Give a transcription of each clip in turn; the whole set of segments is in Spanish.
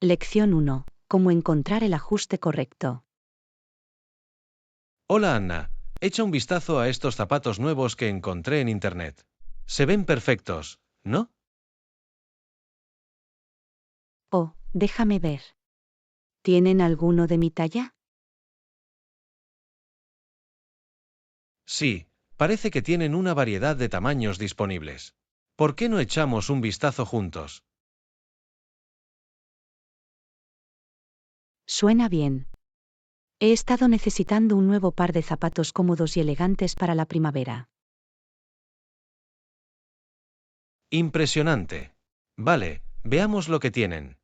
Lección 1. Cómo encontrar el ajuste correcto. Hola Anna, echa un vistazo a estos zapatos nuevos que encontré en internet. Se ven perfectos, ¿no? Oh, déjame ver. ¿Tienen alguno de mi talla? Sí, parece que tienen una variedad de tamaños disponibles. ¿Por qué no echamos un vistazo juntos? Suena bien. He estado necesitando un nuevo par de zapatos cómodos y elegantes para la primavera. Impresionante. Vale, veamos lo que tienen.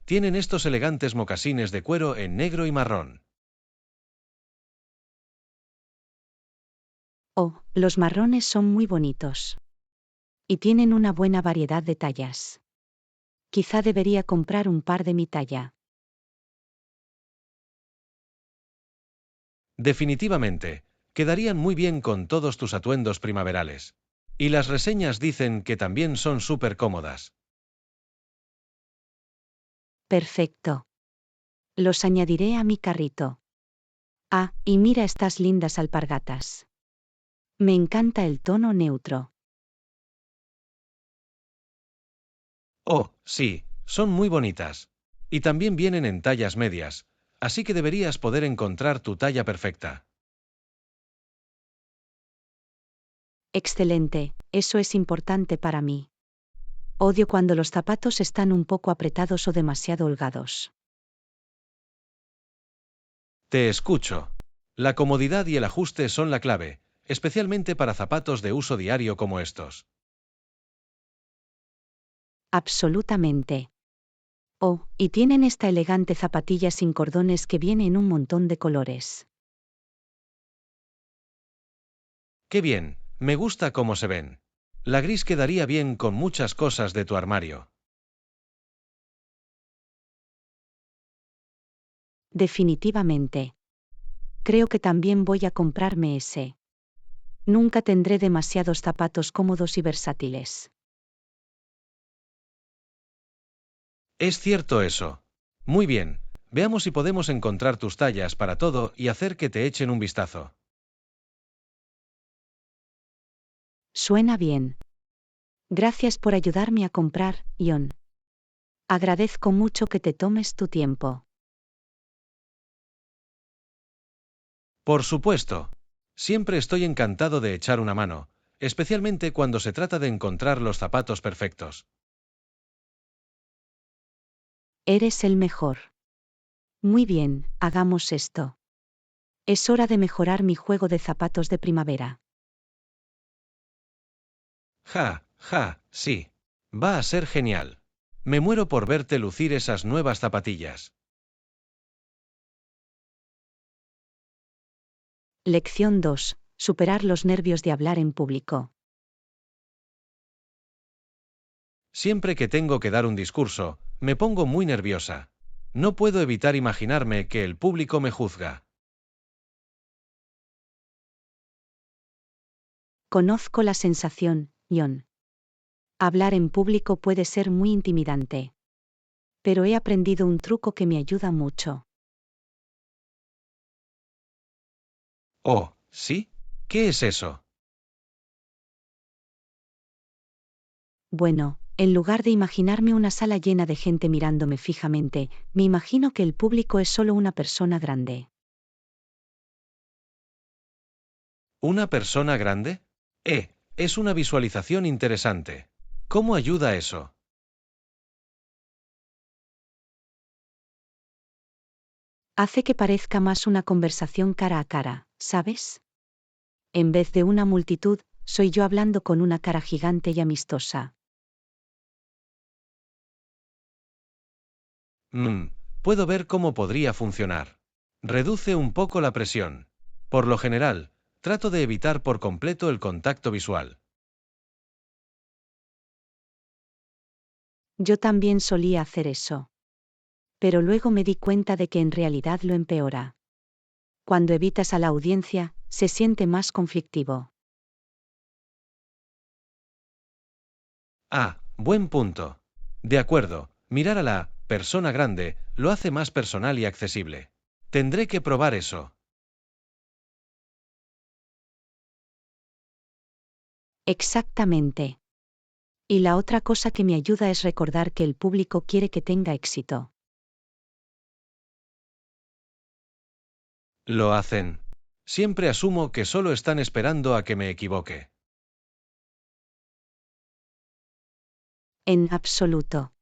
Tienen estos elegantes mocasines de cuero en negro y marrón. Oh, los marrones son muy bonitos. Y tienen una buena variedad de tallas. Quizá debería comprar un par de mi talla. Definitivamente, quedarían muy bien con todos tus atuendos primaverales. Y las reseñas dicen que también son súper cómodas. Perfecto. Los añadiré a mi carrito. Ah, y mira estas lindas alpargatas. Me encanta el tono neutro. Oh, sí, son muy bonitas. Y también vienen en tallas medias, así que deberías poder encontrar tu talla perfecta. Excelente, eso es importante para mí. Odio cuando los zapatos están un poco apretados o demasiado holgados. Te escucho. La comodidad y el ajuste son la clave, especialmente para zapatos de uso diario como estos. Absolutamente. Oh, y tienen esta elegante zapatilla sin cordones que viene en un montón de colores. ¡Qué bien! Me gusta cómo se ven. La gris quedaría bien con muchas cosas de tu armario. Definitivamente. Creo que también voy a comprarme ese. Nunca tendré demasiados zapatos cómodos y versátiles. Es cierto eso. Muy bien, veamos si podemos encontrar tus tallas para todo y hacer que te echen un vistazo. Suena bien. Gracias por ayudarme a comprar, Ion. Agradezco mucho que te tomes tu tiempo. Por supuesto. Siempre estoy encantado de echar una mano, especialmente cuando se trata de encontrar los zapatos perfectos. Eres el mejor. Muy bien, hagamos esto. Es hora de mejorar mi juego de zapatos de primavera. Sí. Va a ser genial. Me muero por verte lucir esas nuevas zapatillas. Lección 2. Superar los nervios de hablar en público. Siempre que tengo que dar un discurso, me pongo muy nerviosa. No puedo evitar imaginarme que el público me juzga. Conozco la sensación, Ion. Hablar en público puede ser muy intimidante. Pero he aprendido un truco que me ayuda mucho. Oh, ¿sí? ¿Qué es eso? Bueno, en lugar de imaginarme una sala llena de gente mirándome fijamente, me imagino que el público es solo una persona grande. ¿Una persona grande? Es una visualización interesante. ¿Cómo ayuda eso? Hace que parezca más una conversación cara a cara, ¿sabes? En vez de una multitud, soy yo hablando con una cara gigante y amistosa. Mmm, puedo ver cómo podría funcionar. Reduce un poco la presión. Por lo general, trato de evitar por completo el contacto visual. Yo también solía hacer eso. Pero luego me di cuenta de que en realidad lo empeora. Cuando evitas a la audiencia, se siente más conflictivo. Ah, buen punto. De acuerdo, mirar a la persona grande, lo hace más personal y accesible. Tendré que probar eso. Exactamente. Y la otra cosa que me ayuda es recordar que el público quiere que tenga éxito. Lo hacen. Siempre asumo que solo están esperando a que me equivoque. En absoluto.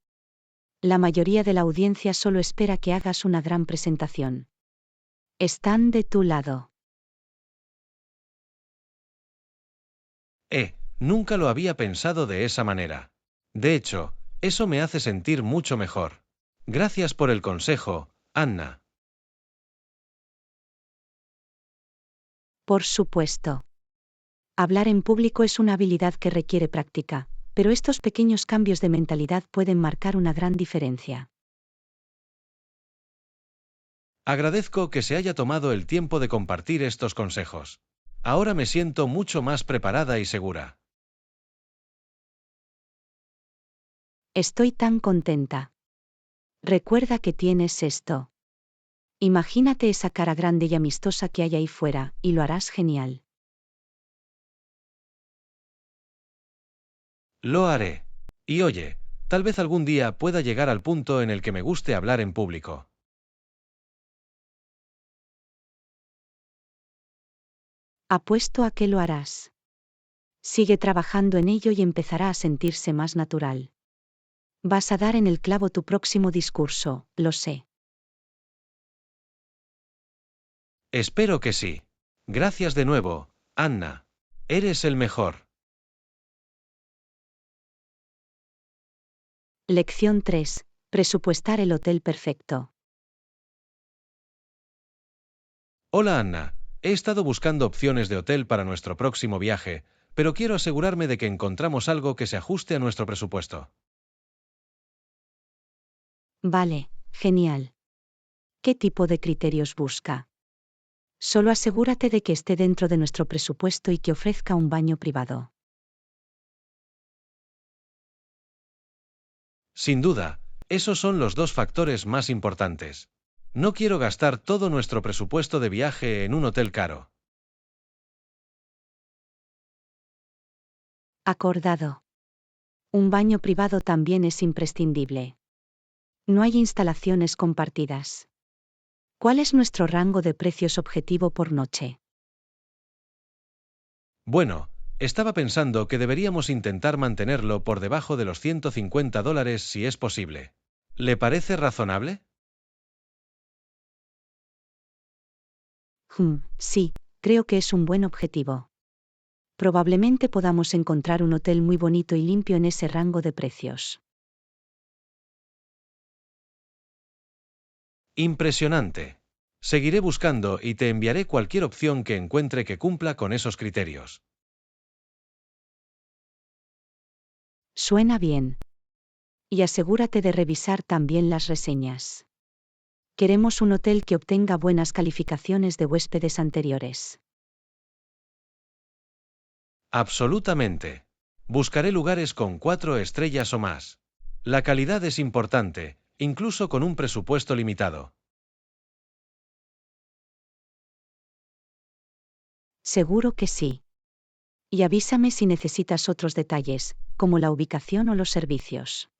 La mayoría de la audiencia solo espera que hagas una gran presentación. Están de tu lado. Nunca lo había pensado de esa manera. De hecho, eso me hace sentir mucho mejor. Gracias por el consejo, Anna. Por supuesto. Hablar en público es una habilidad que requiere práctica, pero estos pequeños cambios de mentalidad pueden marcar una gran diferencia. Agradezco que se haya tomado el tiempo de compartir estos consejos. Ahora me siento mucho más preparada y segura. Estoy tan contenta. Recuerda que tienes esto. Imagínate esa cara grande y amistosa que hay ahí fuera, y lo harás genial. Lo haré. Y oye, tal vez algún día pueda llegar al punto en el que me guste hablar en público. Apuesto a que lo harás. Sigue trabajando en ello y empezará a sentirse más natural. Vas a dar en el clavo tu próximo discurso, lo sé. Espero que sí. Gracias de nuevo, Anna. Eres el mejor. Lección 3. Presupuestar el hotel perfecto. Hola Anna, he estado buscando opciones de hotel para nuestro próximo viaje, pero quiero asegurarme de que encontramos algo que se ajuste a nuestro presupuesto. Vale, genial. ¿Qué tipo de criterios busca? Solo asegúrate de que esté dentro de nuestro presupuesto y que ofrezca un baño privado. Sin duda, esos son los dos factores más importantes. No quiero gastar todo nuestro presupuesto de viaje en un hotel caro. Acordado. Un baño privado también es imprescindible. No hay instalaciones compartidas. ¿Cuál es nuestro rango de precios objetivo por noche? Bueno, estaba pensando que deberíamos intentar mantenerlo por debajo de los $150 si es posible. ¿Le parece razonable? Sí, creo que es un buen objetivo. Probablemente podamos encontrar un hotel muy bonito y limpio en ese rango de precios. Impresionante. Seguiré buscando y te enviaré cualquier opción que encuentre que cumpla con esos criterios. Suena bien. Y asegúrate de revisar también las reseñas. Queremos un hotel que obtenga buenas calificaciones de huéspedes anteriores. Absolutamente. Buscaré lugares con 4 estrellas o más. La calidad es importante, incluso con un presupuesto limitado. Seguro que sí. Y avísame si necesitas otros detalles, como la ubicación o los servicios.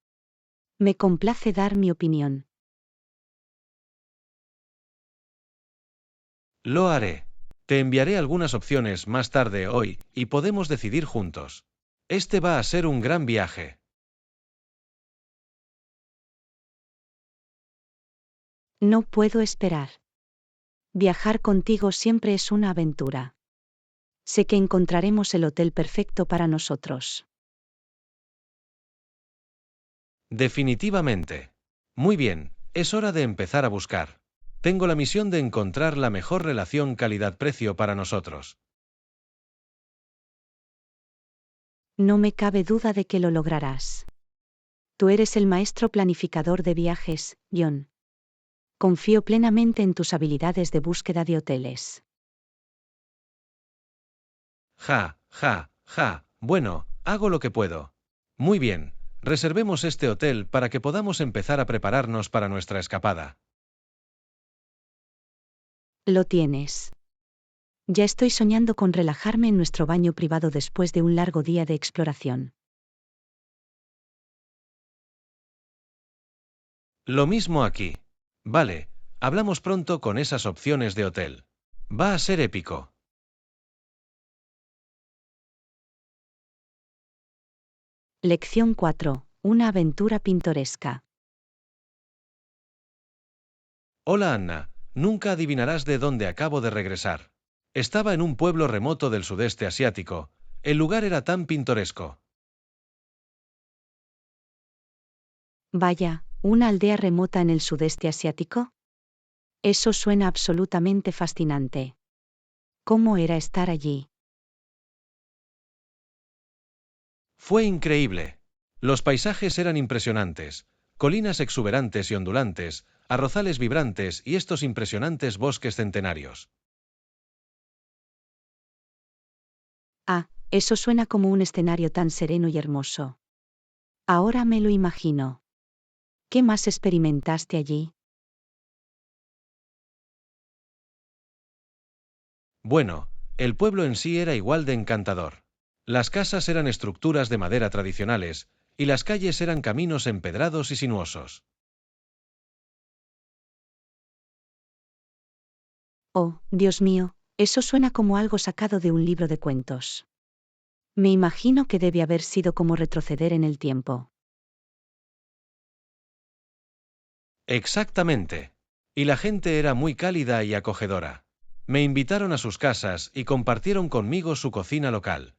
Me complace dar mi opinión. Lo haré. Te enviaré algunas opciones más tarde hoy y podemos decidir juntos. Este va a ser un gran viaje. No puedo esperar. Viajar contigo siempre es una aventura. Sé que encontraremos el hotel perfecto para nosotros. Definitivamente. Muy bien, es hora de empezar a buscar. Tengo la misión de encontrar la mejor relación calidad-precio para nosotros. No me cabe duda de que lo lograrás. Tú eres el maestro planificador de viajes, John. Confío plenamente en tus habilidades de búsqueda de hoteles. Ja. Bueno, hago lo que puedo. Muy bien, Reservemos este hotel para que podamos empezar a prepararnos para nuestra escapada. Lo tienes. Ya estoy soñando con relajarme en nuestro baño privado después de un largo día de exploración. Lo mismo aquí. Vale, hablamos pronto con esas opciones de hotel. Va a ser épico. Lección 4. Una aventura pintoresca. Hola Anna, nunca adivinarás de dónde acabo de regresar. Estaba en un pueblo remoto del sudeste asiático. El lugar era tan pintoresco. Vaya, ¿una aldea remota en el sudeste asiático? Eso suena absolutamente fascinante. ¿Cómo era estar allí? Fue increíble. Los paisajes eran impresionantes. Colinas exuberantes y ondulantes, arrozales vibrantes y estos impresionantes bosques centenarios. Ah, eso suena como un escenario tan sereno y hermoso. Ahora me lo imagino. ¿Qué más experimentaste allí? Bueno, el pueblo en sí era igual de encantador. Las casas eran estructuras de madera tradicionales, y las calles eran caminos empedrados y sinuosos. Oh, Dios mío, eso suena como algo sacado de un libro de cuentos. Me imagino que debe haber sido como retroceder en el tiempo. Exactamente. Y la gente era muy cálida y acogedora. Me invitaron a sus casas y compartieron conmigo su cocina local.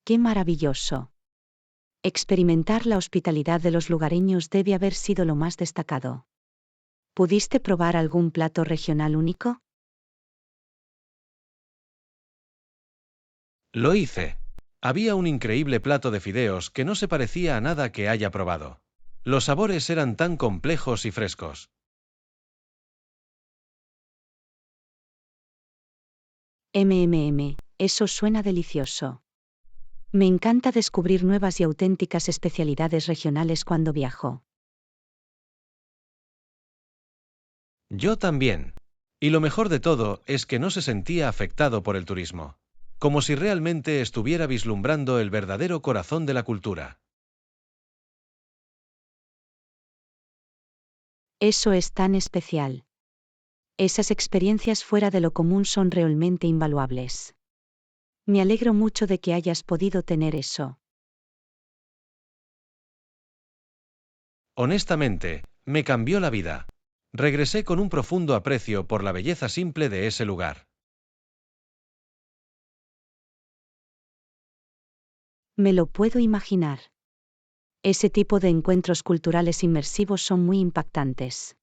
¡Qué maravilloso! Experimentar la hospitalidad de los lugareños debe haber sido lo más destacado. ¿Pudiste probar algún plato regional único? Lo hice. Había un increíble plato de fideos que no se parecía a nada que haya probado. Los sabores eran tan complejos y frescos. Eso suena delicioso. Me encanta descubrir nuevas y auténticas especialidades regionales cuando viajo. Yo también. Y lo mejor de todo es que no se sentía afectado por el turismo. Como si realmente estuviera vislumbrando el verdadero corazón de la cultura. Eso es tan especial. Esas experiencias fuera de lo común son realmente invaluables. Me alegro mucho de que hayas podido tener eso. Honestamente, me cambió la vida. Regresé con un profundo aprecio por la belleza simple de ese lugar. Me lo puedo imaginar. Ese tipo de encuentros culturales inmersivos son muy impactantes.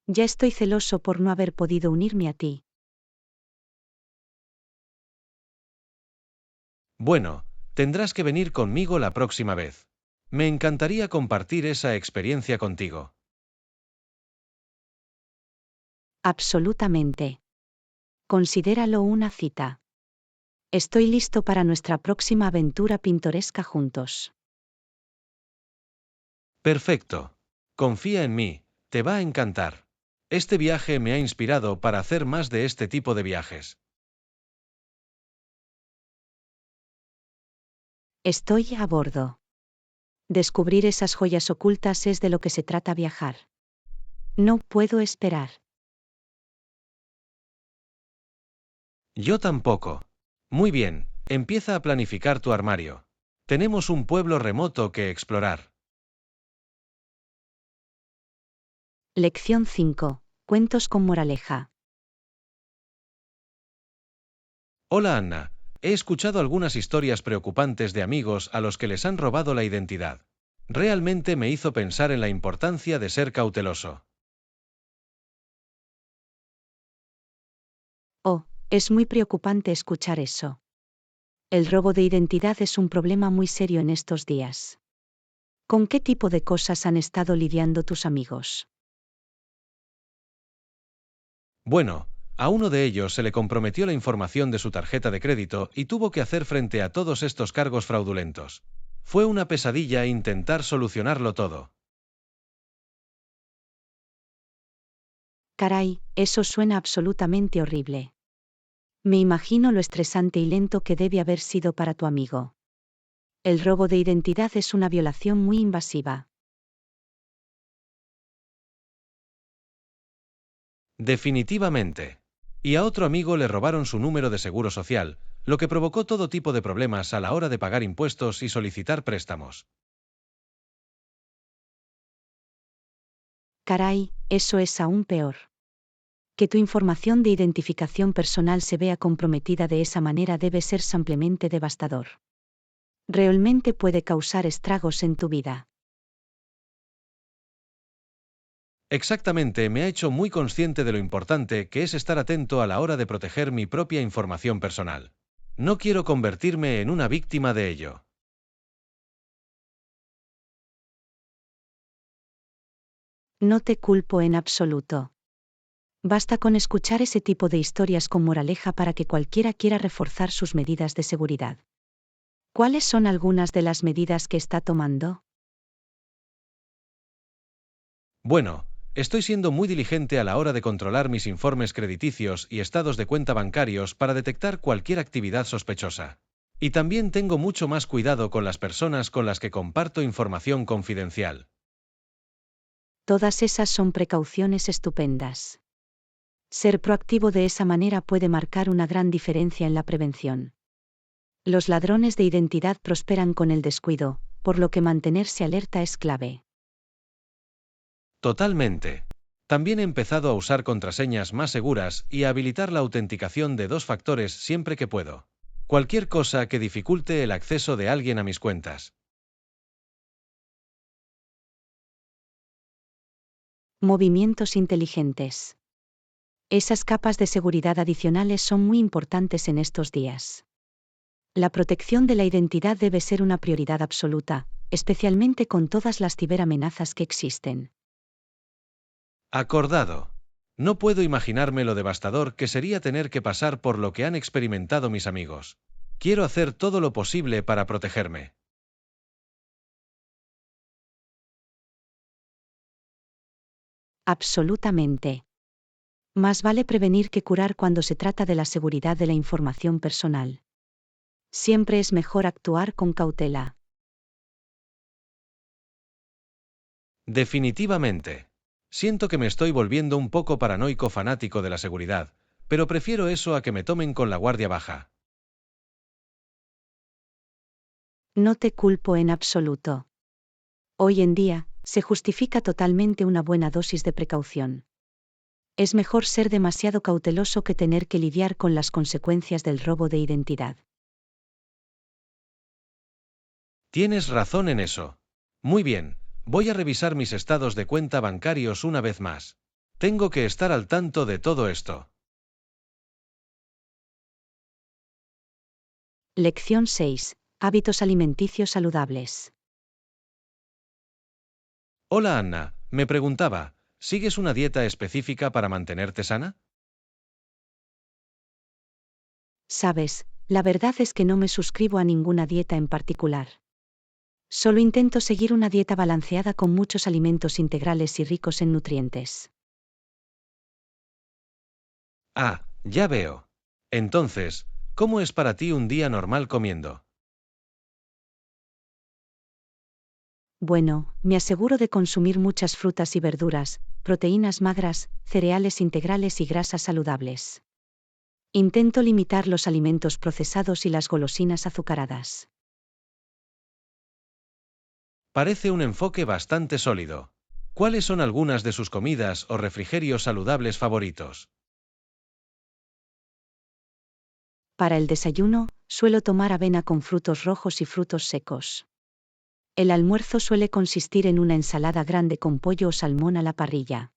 Ya estoy celoso por no haber podido unirme a ti. Bueno, tendrás que venir conmigo la próxima vez. Me encantaría compartir esa experiencia contigo. Absolutamente. Considéralo una cita. Estoy listo para nuestra próxima aventura pintoresca juntos. Perfecto. Confía en mí, te va a encantar. Este viaje me ha inspirado para hacer más de este tipo de viajes. Estoy a bordo. Descubrir esas joyas ocultas es de lo que se trata viajar. No puedo esperar. Yo tampoco. Muy bien, empieza a planificar tu armario. Tenemos un pueblo remoto que explorar. Lección 5. Cuentos con moraleja. Hola Anna, he escuchado algunas historias preocupantes de amigos a los que les han robado la identidad. Realmente me hizo pensar en la importancia de ser cauteloso. Oh, es muy preocupante escuchar eso. El robo de identidad es un problema muy serio en estos días. ¿Con qué tipo de cosas han estado lidiando tus amigos? Bueno, A uno de ellos se le comprometió la información de su tarjeta de crédito y tuvo que hacer frente a todos estos cargos fraudulentos. Fue una pesadilla intentar solucionarlo todo. Caray, eso suena absolutamente horrible. Me imagino lo estresante y lento que debe haber sido para tu amigo. El robo de identidad es una violación muy invasiva. Definitivamente. Y a otro amigo le robaron su número de seguro social, lo que provocó todo tipo de problemas a la hora de pagar impuestos y solicitar préstamos. Caray, eso es aún peor. Que tu información de identificación personal se vea comprometida de esa manera debe ser simplemente devastador. Realmente puede causar estragos en tu vida. Exactamente, me ha hecho muy consciente de lo importante que es estar atento a la hora de proteger mi propia información personal. No quiero convertirme en una víctima de ello. No te culpo en absoluto. Basta con escuchar ese tipo de historias con moraleja para que cualquiera quiera reforzar sus medidas de seguridad. ¿Cuáles son algunas de las medidas que está tomando? Bueno, estoy siendo muy diligente a la hora de controlar mis informes crediticios y estados de cuenta bancarios para detectar cualquier actividad sospechosa. Y también tengo mucho más cuidado con las personas con las que comparto información confidencial. Todas esas son precauciones estupendas. Ser proactivo de esa manera puede marcar una gran diferencia en la prevención. Los ladrones de identidad prosperan con el descuido, por lo que mantenerse alerta es clave. Totalmente. También he empezado a usar contraseñas más seguras y a habilitar la autenticación de 2 factores siempre que puedo. Cualquier cosa que dificulte el acceso de alguien a mis cuentas. Movimientos inteligentes. Esas capas de seguridad adicionales son muy importantes en estos días. La protección de la identidad debe ser una prioridad absoluta, especialmente con todas las ciberamenazas que existen. Acordado. No puedo imaginarme lo devastador que sería tener que pasar por lo que han experimentado mis amigos. Quiero hacer todo lo posible para protegerme. Absolutamente. Más vale prevenir que curar cuando se trata de la seguridad de la información personal. Siempre es mejor actuar con cautela. Definitivamente. Siento que me estoy volviendo un poco paranoico fanático de la seguridad, pero prefiero eso a que me tomen con la guardia baja. No te culpo en absoluto. Hoy en día, se justifica totalmente una buena dosis de precaución. Es mejor ser demasiado cauteloso que tener que lidiar con las consecuencias del robo de identidad. Tienes razón en eso. Muy bien, voy a revisar mis estados de cuenta bancarios una vez más. Tengo que estar al tanto de todo esto. Lección 6. Hábitos alimenticios saludables. Hola Anna, me preguntaba, ¿sigues una dieta específica para mantenerte sana? Sabes, la verdad es que no me suscribo a ninguna dieta en particular. Solo intento seguir una dieta balanceada con muchos alimentos integrales y ricos en nutrientes. Ah, ya veo. Entonces, ¿cómo es para ti un día normal comiendo? Bueno, me aseguro de consumir muchas frutas y verduras, proteínas magras, cereales integrales y grasas saludables. Intento limitar los alimentos procesados y las golosinas azucaradas. Parece un enfoque bastante sólido. ¿Cuáles son algunas de sus comidas o refrigerios saludables favoritos? Para el desayuno, suelo tomar avena con frutos rojos y frutos secos. El almuerzo suele consistir en una ensalada grande con pollo o salmón a la parrilla.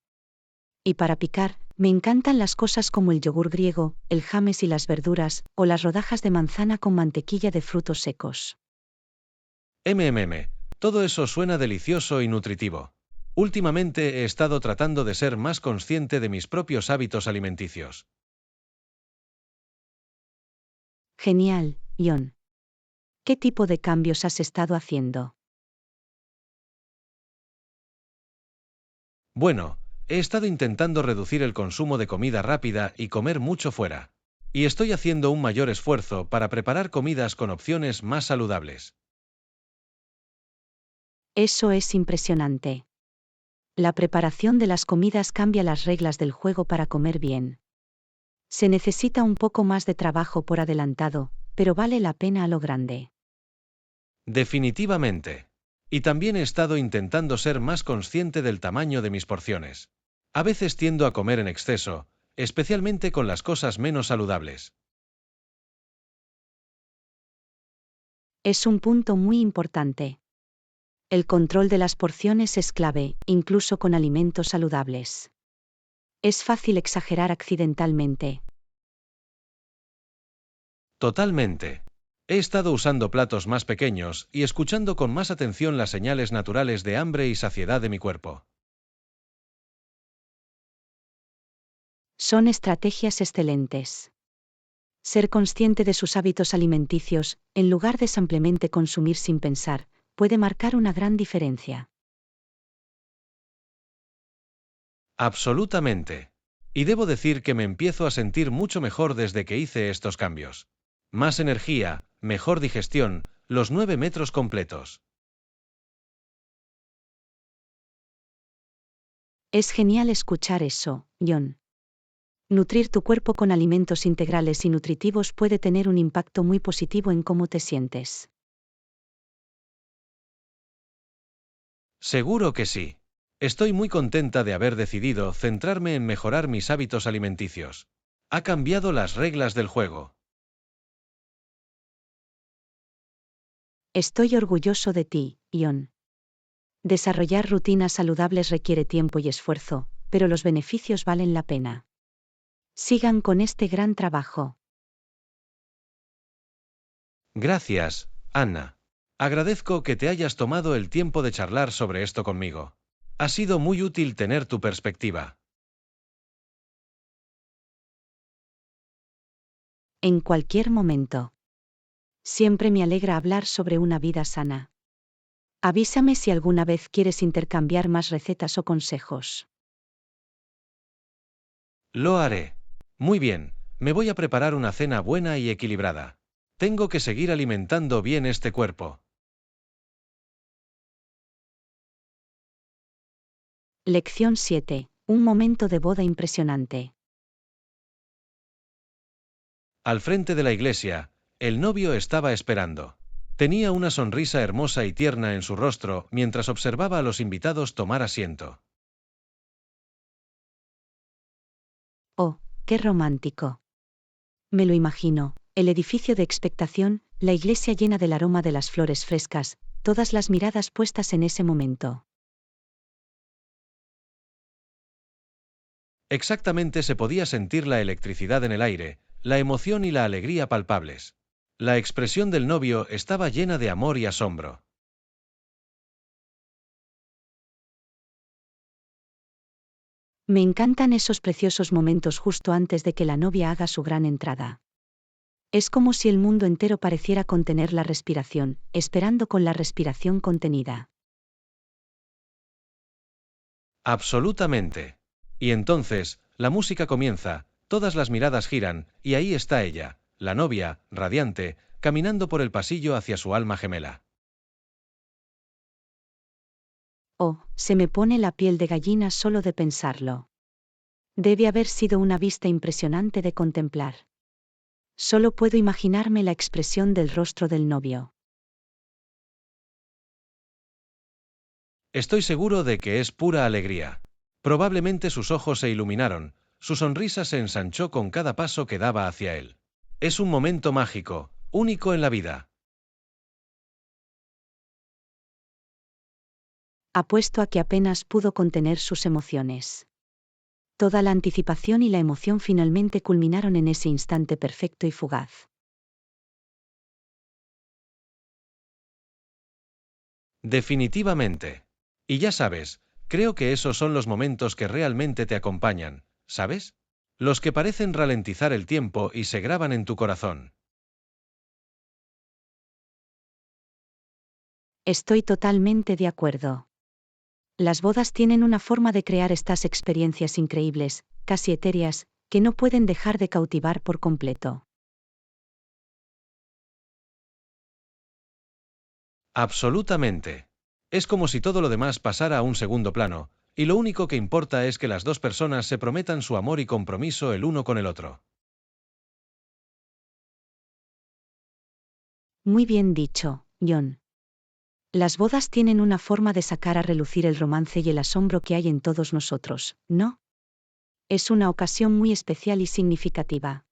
Y para picar, me encantan las cosas como el yogur griego, el hummus y las verduras, o las rodajas de manzana con mantequilla de frutos secos. Todo eso suena delicioso y nutritivo. Últimamente he estado tratando de ser más consciente de mis propios hábitos alimenticios. Genial, John. ¿Qué tipo de cambios has estado haciendo? Bueno, he estado intentando reducir el consumo de comida rápida y comer mucho fuera. Y estoy haciendo un mayor esfuerzo para preparar comidas con opciones más saludables. Eso es impresionante. La preparación de las comidas cambia las reglas del juego para comer bien. Se necesita un poco más de trabajo por adelantado, pero vale la pena a lo grande. Definitivamente. Y también he estado intentando ser más consciente del tamaño de mis porciones. A veces tiendo a comer en exceso, especialmente con las cosas menos saludables. Es un punto muy importante. El control de las porciones es clave, incluso con alimentos saludables. Es fácil exagerar accidentalmente. Totalmente. He estado usando platos más pequeños y escuchando con más atención las señales naturales de hambre y saciedad de mi cuerpo. Son estrategias excelentes. Ser consciente de sus hábitos alimenticios, en lugar de simplemente consumir sin pensar, puede marcar una gran diferencia. Absolutamente. Y debo decir que me empiezo a sentir mucho mejor desde que hice estos cambios. Más energía, mejor digestión, los 9 metros completos. Es genial escuchar eso, John. Nutrir tu cuerpo con alimentos integrales y nutritivos puede tener un impacto muy positivo en cómo te sientes. Seguro que sí. Estoy muy contenta de haber decidido centrarme en mejorar mis hábitos alimenticios. Ha cambiado las reglas del juego. Estoy orgulloso de ti, John. Desarrollar rutinas saludables requiere tiempo y esfuerzo, pero los beneficios valen la pena. Sigan con este gran trabajo. Gracias, Anna. Agradezco que te hayas tomado el tiempo de charlar sobre esto conmigo. Ha sido muy útil tener tu perspectiva. En cualquier momento. Siempre me alegra hablar sobre una vida sana. Avísame si alguna vez quieres intercambiar más recetas o consejos. Lo haré. Muy bien, me voy a preparar una cena buena y equilibrada. Tengo que seguir alimentando bien este cuerpo. Lección 7. Un momento de boda impresionante. Al frente de la iglesia, el novio estaba esperando. Tenía una sonrisa hermosa y tierna en su rostro mientras observaba a los invitados tomar asiento. Oh, qué romántico. Me lo imagino, el edificio de expectación, la iglesia llena del aroma de las flores frescas, todas las miradas puestas en ese momento. Exactamente, se podía sentir la electricidad en el aire, la emoción y la alegría palpables. La expresión del novio estaba llena de amor y asombro. Me encantan esos preciosos momentos justo antes de que la novia haga su gran entrada. Es como si el mundo entero pareciera contener la respiración, esperando con la respiración contenida. Absolutamente. Y entonces, la música comienza, todas las miradas giran, y ahí está ella, la novia, radiante, caminando por el pasillo hacia su alma gemela. Oh, se me pone la piel de gallina solo de pensarlo. Debe haber sido una vista impresionante de contemplar. Solo puedo imaginarme la expresión del rostro del novio. Estoy seguro de que es pura alegría. Probablemente sus ojos se iluminaron, su sonrisa se ensanchó con cada paso que daba hacia él. Es un momento mágico, único en la vida. Apuesto a que apenas pudo contener sus emociones. Toda la anticipación y la emoción finalmente culminaron en ese instante perfecto y fugaz. Definitivamente. Y ya sabes, creo que esos son los momentos que realmente te acompañan, ¿sabes? Los que parecen ralentizar el tiempo y se graban en tu corazón. Estoy totalmente de acuerdo. Las bodas tienen una forma de crear estas experiencias increíbles, casi etéreas, que no pueden dejar de cautivar por completo. Absolutamente. Es como si todo lo demás pasara a un segundo plano, y lo único que importa es que las dos personas se prometan su amor y compromiso el uno con el otro. Muy bien dicho, John. Las bodas tienen una forma de sacar a relucir el romance y el asombro que hay en todos nosotros, ¿no? Es una ocasión muy especial y significativa.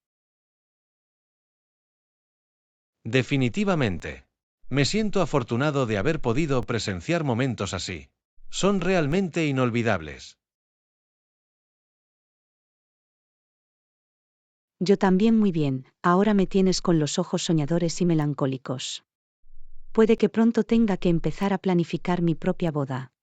Definitivamente. Me siento afortunado de haber podido presenciar momentos así. Son realmente inolvidables. Yo también muy bien, ahora me tienes con los ojos soñadores y melancólicos. Puede que pronto tenga que empezar a planificar mi propia boda.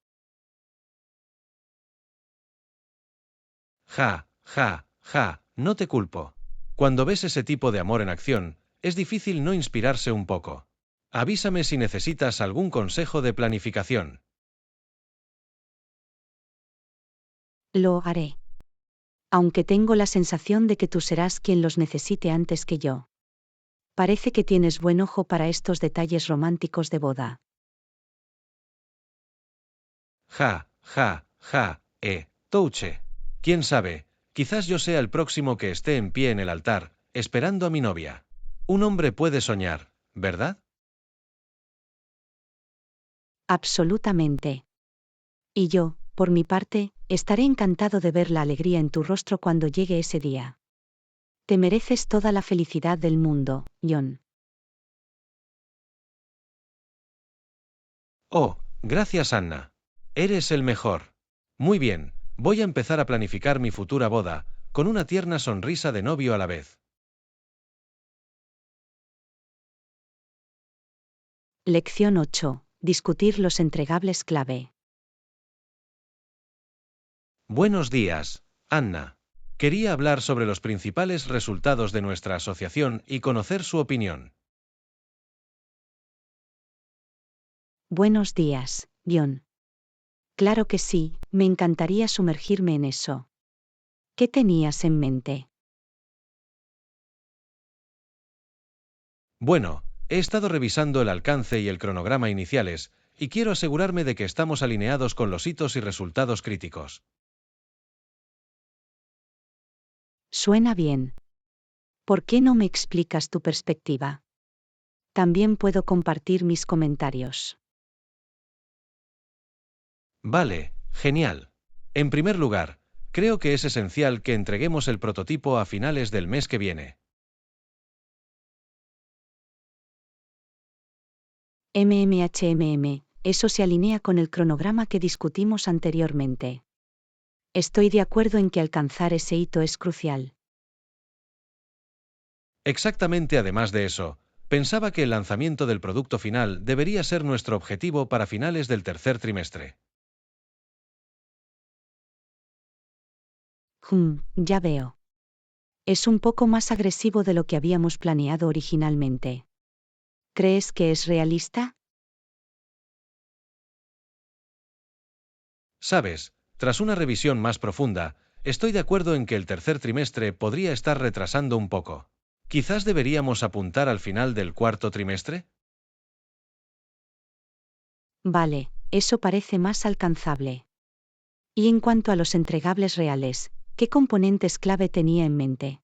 Ja, ja, ja, no te culpo. Cuando ves ese tipo de amor en acción, es difícil no inspirarse un poco. Avísame si necesitas algún consejo de planificación. Lo haré. Aunque tengo la sensación de que tú serás quien los necesite antes que yo. Parece que tienes buen ojo para estos detalles románticos de boda. Ja, ja, ja, touche. ¿Quién sabe? Quizás yo sea el próximo que esté en pie en el altar, esperando a mi novia. Un hombre puede soñar, ¿verdad? Absolutamente. Y yo, por mi parte, estaré encantado de ver la alegría en tu rostro cuando llegue ese día. Te mereces toda la felicidad del mundo, John. Oh, gracias, Anna. Eres el mejor. Muy bien, voy a empezar a planificar mi futura boda, con una tierna sonrisa de novio a la vez. Lección 8. Discutir los entregables clave. Buenos días, Anna. Quería hablar sobre los principales resultados de nuestra asociación y conocer su opinión. Buenos días, John. Claro que sí, me encantaría sumergirme en eso. ¿Qué tenías en mente? Bueno, he estado revisando el alcance y el cronograma iniciales, y quiero asegurarme de que estamos alineados con los hitos y resultados críticos. Suena bien. ¿Por qué no me explicas tu perspectiva? También puedo compartir mis comentarios. Vale, genial. En primer lugar, creo que es esencial que entreguemos el prototipo a finales del mes que viene. Eso se alinea con el cronograma que discutimos anteriormente. Estoy de acuerdo en que alcanzar ese hito es crucial. Exactamente, además de eso, pensaba que el lanzamiento del producto final debería ser nuestro objetivo para finales del tercer trimestre. Ya veo. Es un poco más agresivo de lo que habíamos planeado originalmente. ¿Crees que es realista? Sabes, tras una revisión más profunda, estoy de acuerdo en que el tercer trimestre podría estar retrasando un poco. ¿Quizás deberíamos apuntar al final del cuarto trimestre? Vale, eso parece más alcanzable. Y en cuanto a los entregables reales, ¿qué componentes clave tenía en mente?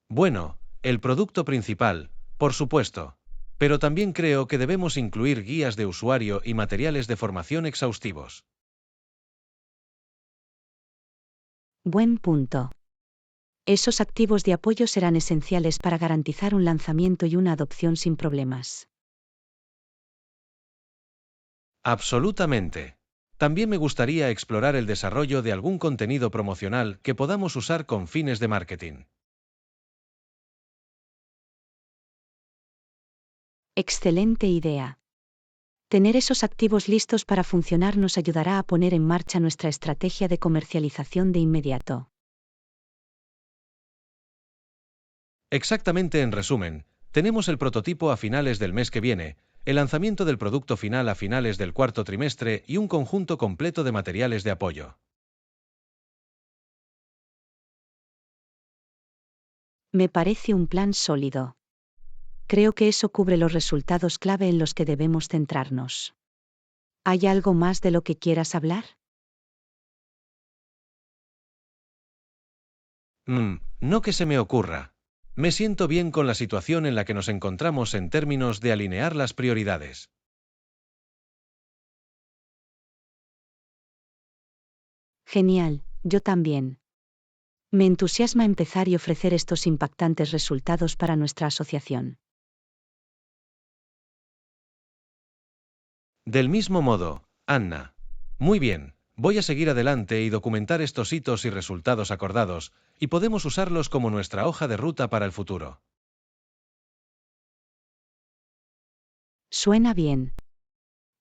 Bueno, el producto principal, por supuesto. Pero también creo que debemos incluir guías de usuario y materiales de formación exhaustivos. Buen punto. Esos activos de apoyo serán esenciales para garantizar un lanzamiento y una adopción sin problemas. Absolutamente. También me gustaría explorar el desarrollo de algún contenido promocional que podamos usar con fines de marketing. Excelente idea. Tener esos activos listos para funcionar nos ayudará a poner en marcha nuestra estrategia de comercialización de inmediato. Exactamente, en resumen, Tenemos el prototipo a finales del mes que viene, el lanzamiento del producto final a finales del cuarto trimestre y un conjunto completo de materiales de apoyo. Me parece un plan sólido. Creo que eso cubre los resultados clave en los que debemos centrarnos. ¿Hay algo más de lo que quieras hablar? No que se me ocurra. Me siento bien con la situación en la que nos encontramos en términos de alinear las prioridades. Genial, yo también. Me entusiasma empezar y ofrecer estos impactantes resultados para nuestra asociación. Del mismo modo, Anna. Muy bien, voy a seguir adelante y documentar estos hitos y resultados acordados, y podemos usarlos como nuestra hoja de ruta para el futuro. Suena bien.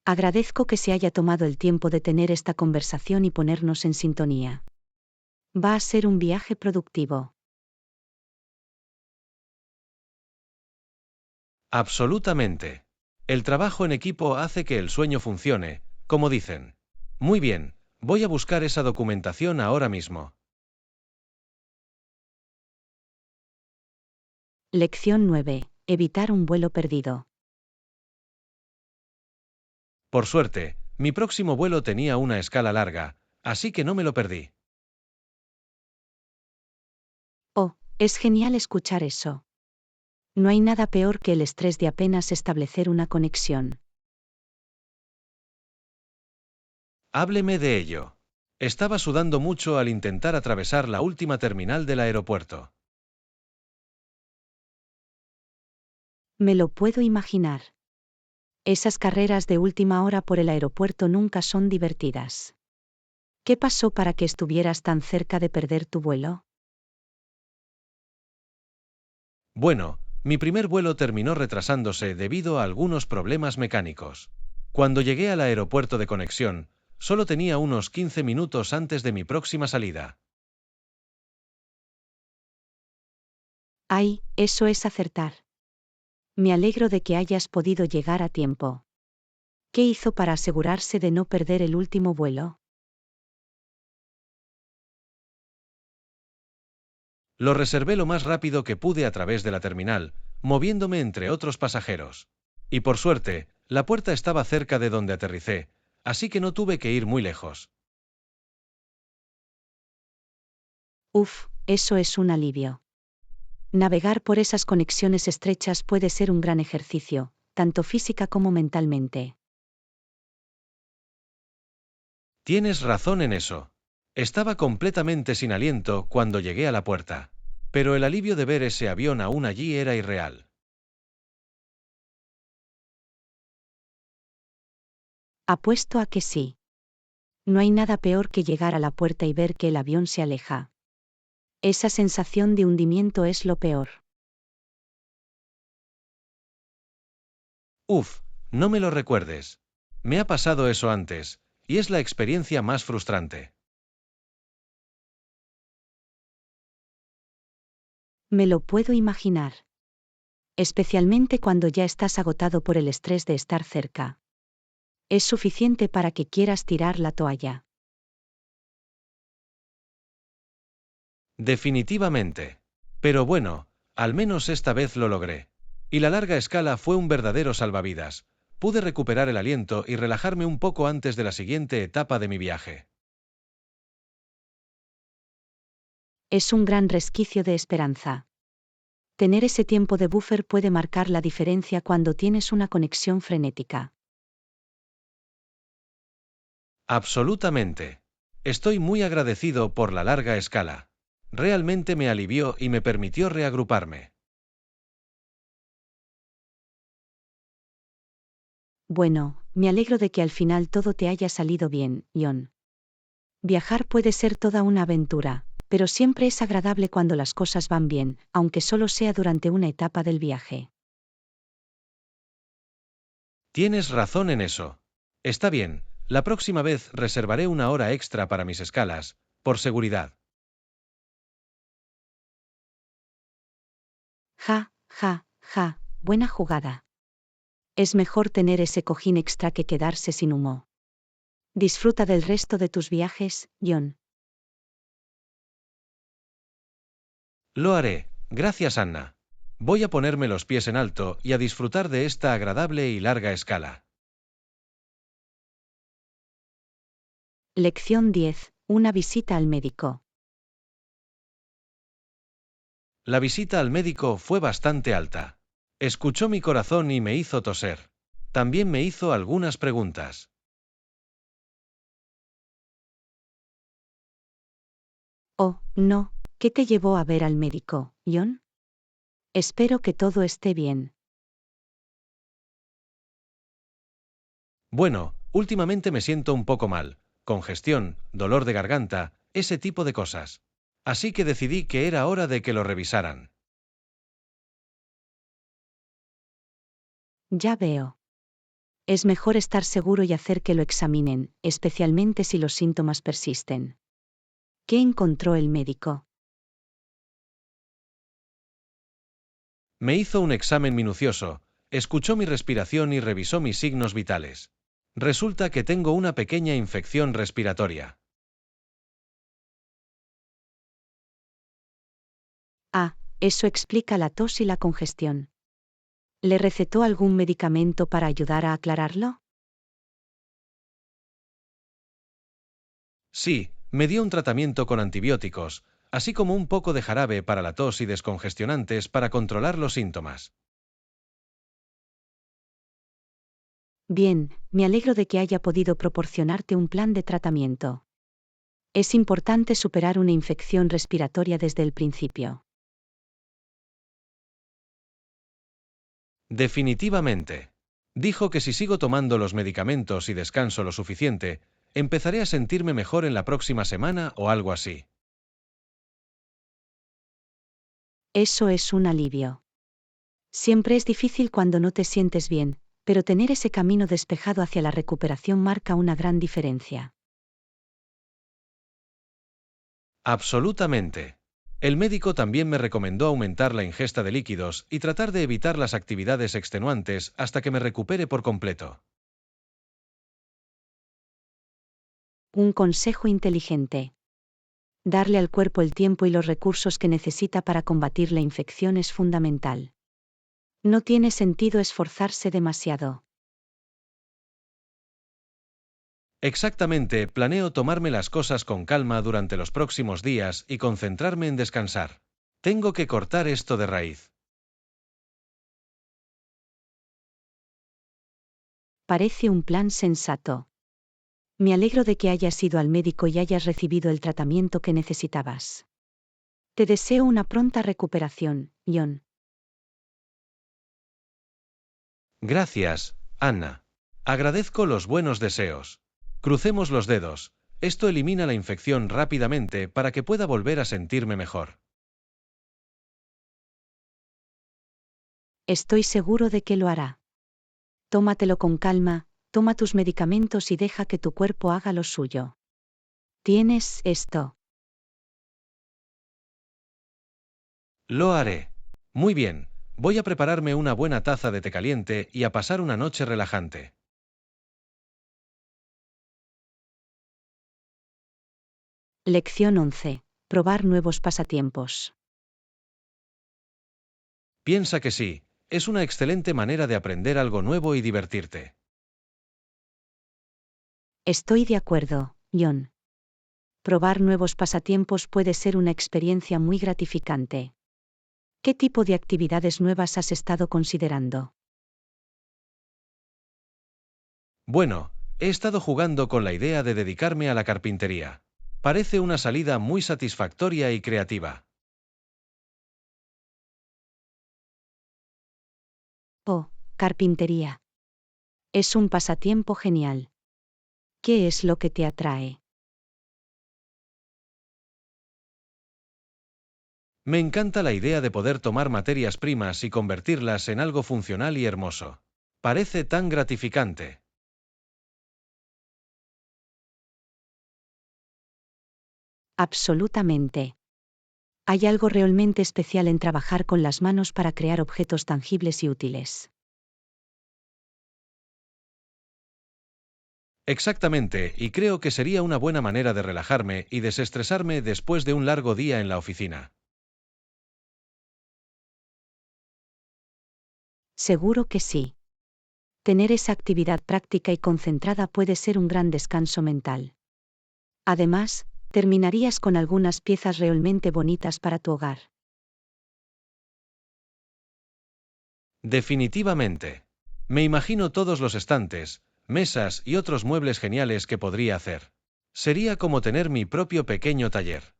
Agradezco que se haya tomado el tiempo de tener esta conversación y ponernos en sintonía. Va a ser un viaje productivo. Absolutamente. El trabajo en equipo hace que el sueño funcione, como dicen. Muy bien, voy a buscar esa documentación ahora mismo. Lección 9. Evitar un vuelo perdido. Por suerte, mi próximo vuelo tenía una escala larga, así que no me lo perdí. Oh, es genial escuchar eso. No hay nada peor que el estrés de apenas establecer una conexión. Hábleme de ello. Estaba sudando mucho al intentar atravesar la última terminal del aeropuerto. Me lo puedo imaginar. Esas carreras de última hora por el aeropuerto nunca son divertidas. ¿Qué pasó para que estuvieras tan cerca de perder tu vuelo? Bueno, mi primer vuelo terminó retrasándose debido a algunos problemas mecánicos. Cuando llegué al aeropuerto de conexión, solo tenía unos 15 minutos antes de mi próxima salida. Ay, eso es acertar. Me alegro de que hayas podido llegar a tiempo. ¿Qué hizo para asegurarse de no perder el último vuelo? Lo reservé lo más rápido que pude a través de la terminal, moviéndome entre otros pasajeros. Y por suerte, la puerta estaba cerca de donde aterricé, así que no tuve que ir muy lejos. Uf, eso es un alivio. Navegar por esas conexiones estrechas puede ser un gran ejercicio, tanto física como mentalmente. Tienes razón en eso. Estaba completamente sin aliento cuando llegué a la puerta. Pero el alivio de ver ese avión aún allí era irreal. Apuesto a que sí. No hay nada peor que llegar a la puerta y ver que el avión se aleja. Esa sensación de hundimiento es lo peor. Uf, no me lo recuerdes. Me ha pasado eso antes, y es la experiencia más frustrante. Me lo puedo imaginar. Especialmente cuando ya estás agotado por el estrés de estar cerca. Es suficiente para que quieras tirar la toalla. Definitivamente. Pero bueno, al menos esta vez lo logré. Y la larga escala fue un verdadero salvavidas. Pude recuperar el aliento y relajarme un poco antes de la siguiente etapa de mi viaje. Es un gran resquicio de esperanza. Tener ese tiempo de buffer puede marcar la diferencia cuando tienes una conexión frenética. Absolutamente. Estoy muy agradecido por la larga escala. Realmente me alivió y me permitió reagruparme. Bueno, me alegro de que al final todo te haya salido bien, John. Viajar puede ser toda una aventura, pero siempre es agradable cuando las cosas van bien, aunque solo sea durante una etapa del viaje. Tienes razón en eso. Está bien, la próxima vez reservaré una hora extra para mis escalas, por seguridad. Ja, ja, ja. buena jugada. Es mejor tener ese cojín extra que quedarse sin humo. Disfruta del resto de tus viajes, John. Lo haré, gracias Anna. Voy a ponerme los pies en alto y a disfrutar de esta agradable y larga escala. Lección 10. Una visita al médico. La visita al médico fue bastante alta. Escuchó mi corazón y me hizo toser. También me hizo algunas preguntas. Oh, no, ¿qué te llevó a ver al médico, John? Espero que todo esté bien. Bueno, últimamente me siento un poco mal, congestión, dolor de garganta, ese tipo de cosas. Así que decidí que era hora de que lo revisaran. Ya veo. Es mejor estar seguro y hacer que lo examinen, especialmente si los síntomas persisten. ¿Qué encontró el médico? Me hizo un examen minucioso, escuchó mi respiración y revisó mis signos vitales. Resulta que tengo una pequeña infección respiratoria. Ah, eso explica la tos y la congestión. ¿Le recetó algún medicamento para ayudar a aclararlo? Sí, me dio un tratamiento con antibióticos, así como un poco de jarabe para la tos y descongestionantes para controlar los síntomas. Bien, me alegro de que haya podido proporcionarte un plan de tratamiento. Es importante superar una infección respiratoria desde el principio. Definitivamente. Dijo que si sigo tomando los medicamentos y descanso lo suficiente, empezaré a sentirme mejor en la próxima semana o algo así. Eso es un alivio. Siempre es difícil cuando no te sientes bien, pero tener ese camino despejado hacia la recuperación marca una gran diferencia. Absolutamente. El médico también me recomendó aumentar la ingesta de líquidos y tratar de evitar las actividades extenuantes hasta que me recupere por completo. Un consejo inteligente. Darle al cuerpo el tiempo y los recursos que necesita para combatir la infección es fundamental. No tiene sentido esforzarse demasiado. Exactamente, planeo tomarme las cosas con calma durante los próximos días y concentrarme en descansar. Tengo que cortar esto de raíz. Parece un plan sensato. Me alegro de que hayas ido al médico y hayas recibido el tratamiento que necesitabas. Te deseo una pronta recuperación, John. Gracias, Anna. Agradezco los buenos deseos. Crucemos los dedos. Esto elimina la infección rápidamente para que pueda volver a sentirme mejor. Estoy seguro de que lo hará. Tómatelo con calma, toma tus medicamentos y deja que tu cuerpo haga lo suyo. Tienes esto. Lo haré. Muy bien. Voy a prepararme una buena taza de té caliente y a pasar una noche relajante. Lección 11. Probar nuevos pasatiempos. Piensa que sí, es una excelente manera de aprender algo nuevo y divertirte. Estoy de acuerdo, John. Probar nuevos pasatiempos puede ser una experiencia muy gratificante. ¿Qué tipo de actividades nuevas has estado considerando? Bueno, he estado jugando con la idea de dedicarme a la carpintería. Parece una salida muy satisfactoria y creativa. Oh, carpintería. Es un pasatiempo genial. ¿Qué es lo que te atrae? Me encanta la idea de poder tomar materias primas y convertirlas en algo funcional y hermoso. Parece tan gratificante. Absolutamente. Hay algo realmente especial en trabajar con las manos para crear objetos tangibles y útiles. Exactamente, y creo que sería una buena manera de relajarme y desestresarme después de un largo día en la oficina. Seguro que sí. Tener esa actividad práctica y concentrada puede ser un gran descanso mental. Además, terminarías con algunas piezas realmente bonitas para tu hogar. Definitivamente. Me imagino todos los estantes, mesas y otros muebles geniales que podría hacer. Sería como tener mi propio pequeño taller.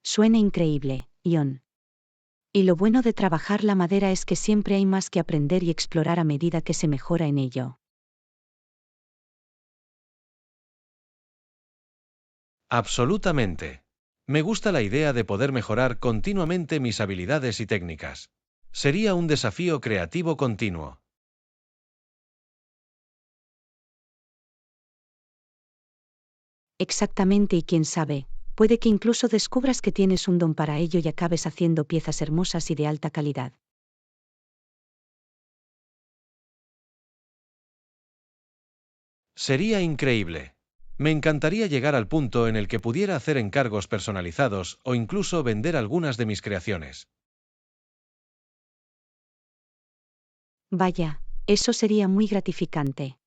Suena increíble, Ion. Y lo bueno de trabajar la madera es que siempre hay más que aprender y explorar a medida que se mejora en ello. Absolutamente. Me gusta la idea de poder mejorar continuamente mis habilidades y técnicas. Sería un desafío creativo continuo. Exactamente, y quién sabe, puede que incluso descubras que tienes un don para ello y acabes haciendo piezas hermosas y de alta calidad. Sería increíble. Me encantaría llegar al punto en el que pudiera hacer encargos personalizados o incluso vender algunas de mis creaciones. Vaya, eso sería muy gratificante.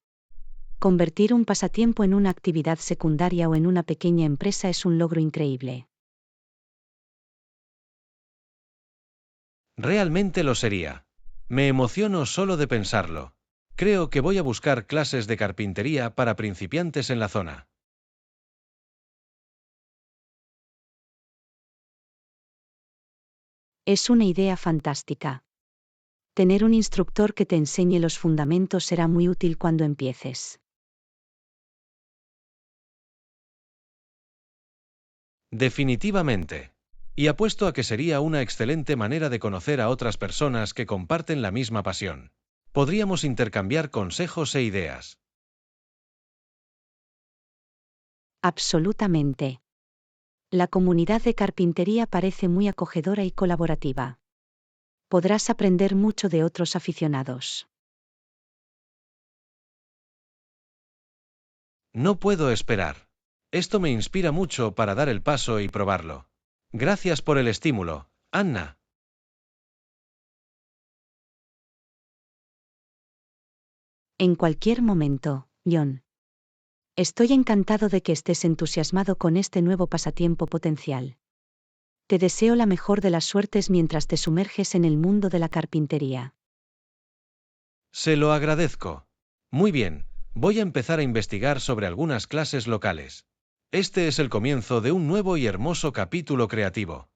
Convertir un pasatiempo en una actividad secundaria o en una pequeña empresa es un logro increíble. Realmente lo sería. Me emociono solo de pensarlo. Creo que voy a buscar clases de carpintería para principiantes en la zona. Es una idea fantástica. Tener un instructor que te enseñe los fundamentos será muy útil cuando empieces. Definitivamente. Y apuesto a que sería una excelente manera de conocer a otras personas que comparten la misma pasión. Podríamos intercambiar consejos e ideas. Absolutamente. La comunidad de carpintería parece muy acogedora y colaborativa. Podrás aprender mucho de otros aficionados. No puedo esperar. Esto me inspira mucho para dar el paso y probarlo. Gracias por el estímulo, Anna. En cualquier momento, John. Estoy encantado de que estés entusiasmado con este nuevo pasatiempo potencial. Te deseo la mejor de las suertes mientras te sumerges en el mundo de la carpintería. Se lo agradezco. Muy bien, voy a empezar a investigar sobre algunas clases locales. Este es el comienzo de un nuevo y hermoso capítulo creativo.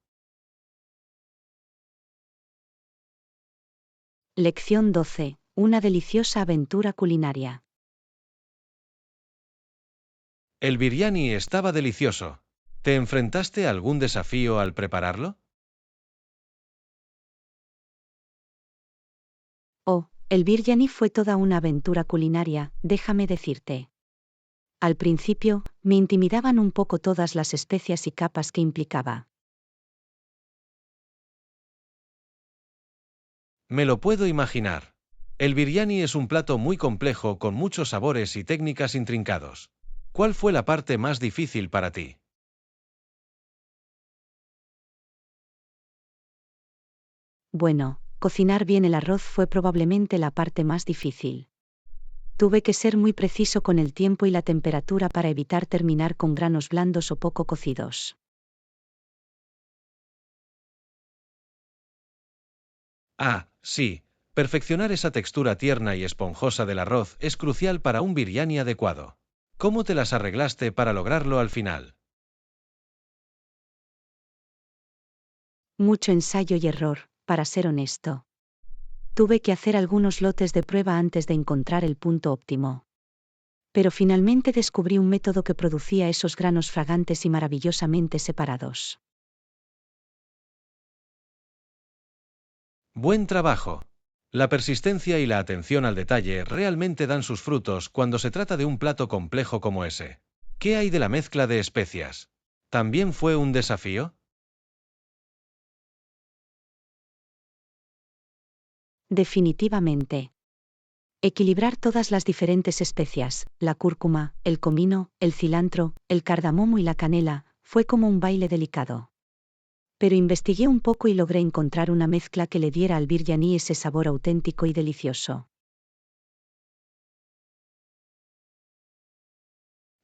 Lección 12. Una deliciosa aventura culinaria. El biryani estaba delicioso. ¿Te enfrentaste a algún desafío al prepararlo? Oh, el biryani fue toda una aventura culinaria, déjame decirte. Al principio, me intimidaban un poco todas las especias y capas que implicaba. Me lo puedo imaginar. El biryani es un plato muy complejo con muchos sabores y técnicas intrincados. ¿Cuál fue la parte más difícil para ti? Bueno, cocinar bien el arroz fue probablemente la parte más difícil. Tuve que ser muy preciso con el tiempo y la temperatura para evitar terminar con granos blandos o poco cocidos. Ah, sí. Perfeccionar esa textura tierna y esponjosa del arroz es crucial para un biryani adecuado. ¿Cómo te las arreglaste para lograrlo al final? Mucho ensayo y error, para ser honesto. Tuve que hacer algunos lotes de prueba antes de encontrar el punto óptimo. Pero finalmente descubrí un método que producía esos granos fragantes y maravillosamente separados. Buen trabajo. La persistencia y la atención al detalle realmente dan sus frutos cuando se trata de un plato complejo como ese. ¿Qué hay de la mezcla de especias? ¿También fue un desafío? Definitivamente. Equilibrar todas las diferentes especias, la cúrcuma, el comino, el cilantro, el cardamomo y la canela, fue como un baile delicado. Pero investigué un poco y logré encontrar una mezcla que le diera al biryani ese sabor auténtico y delicioso.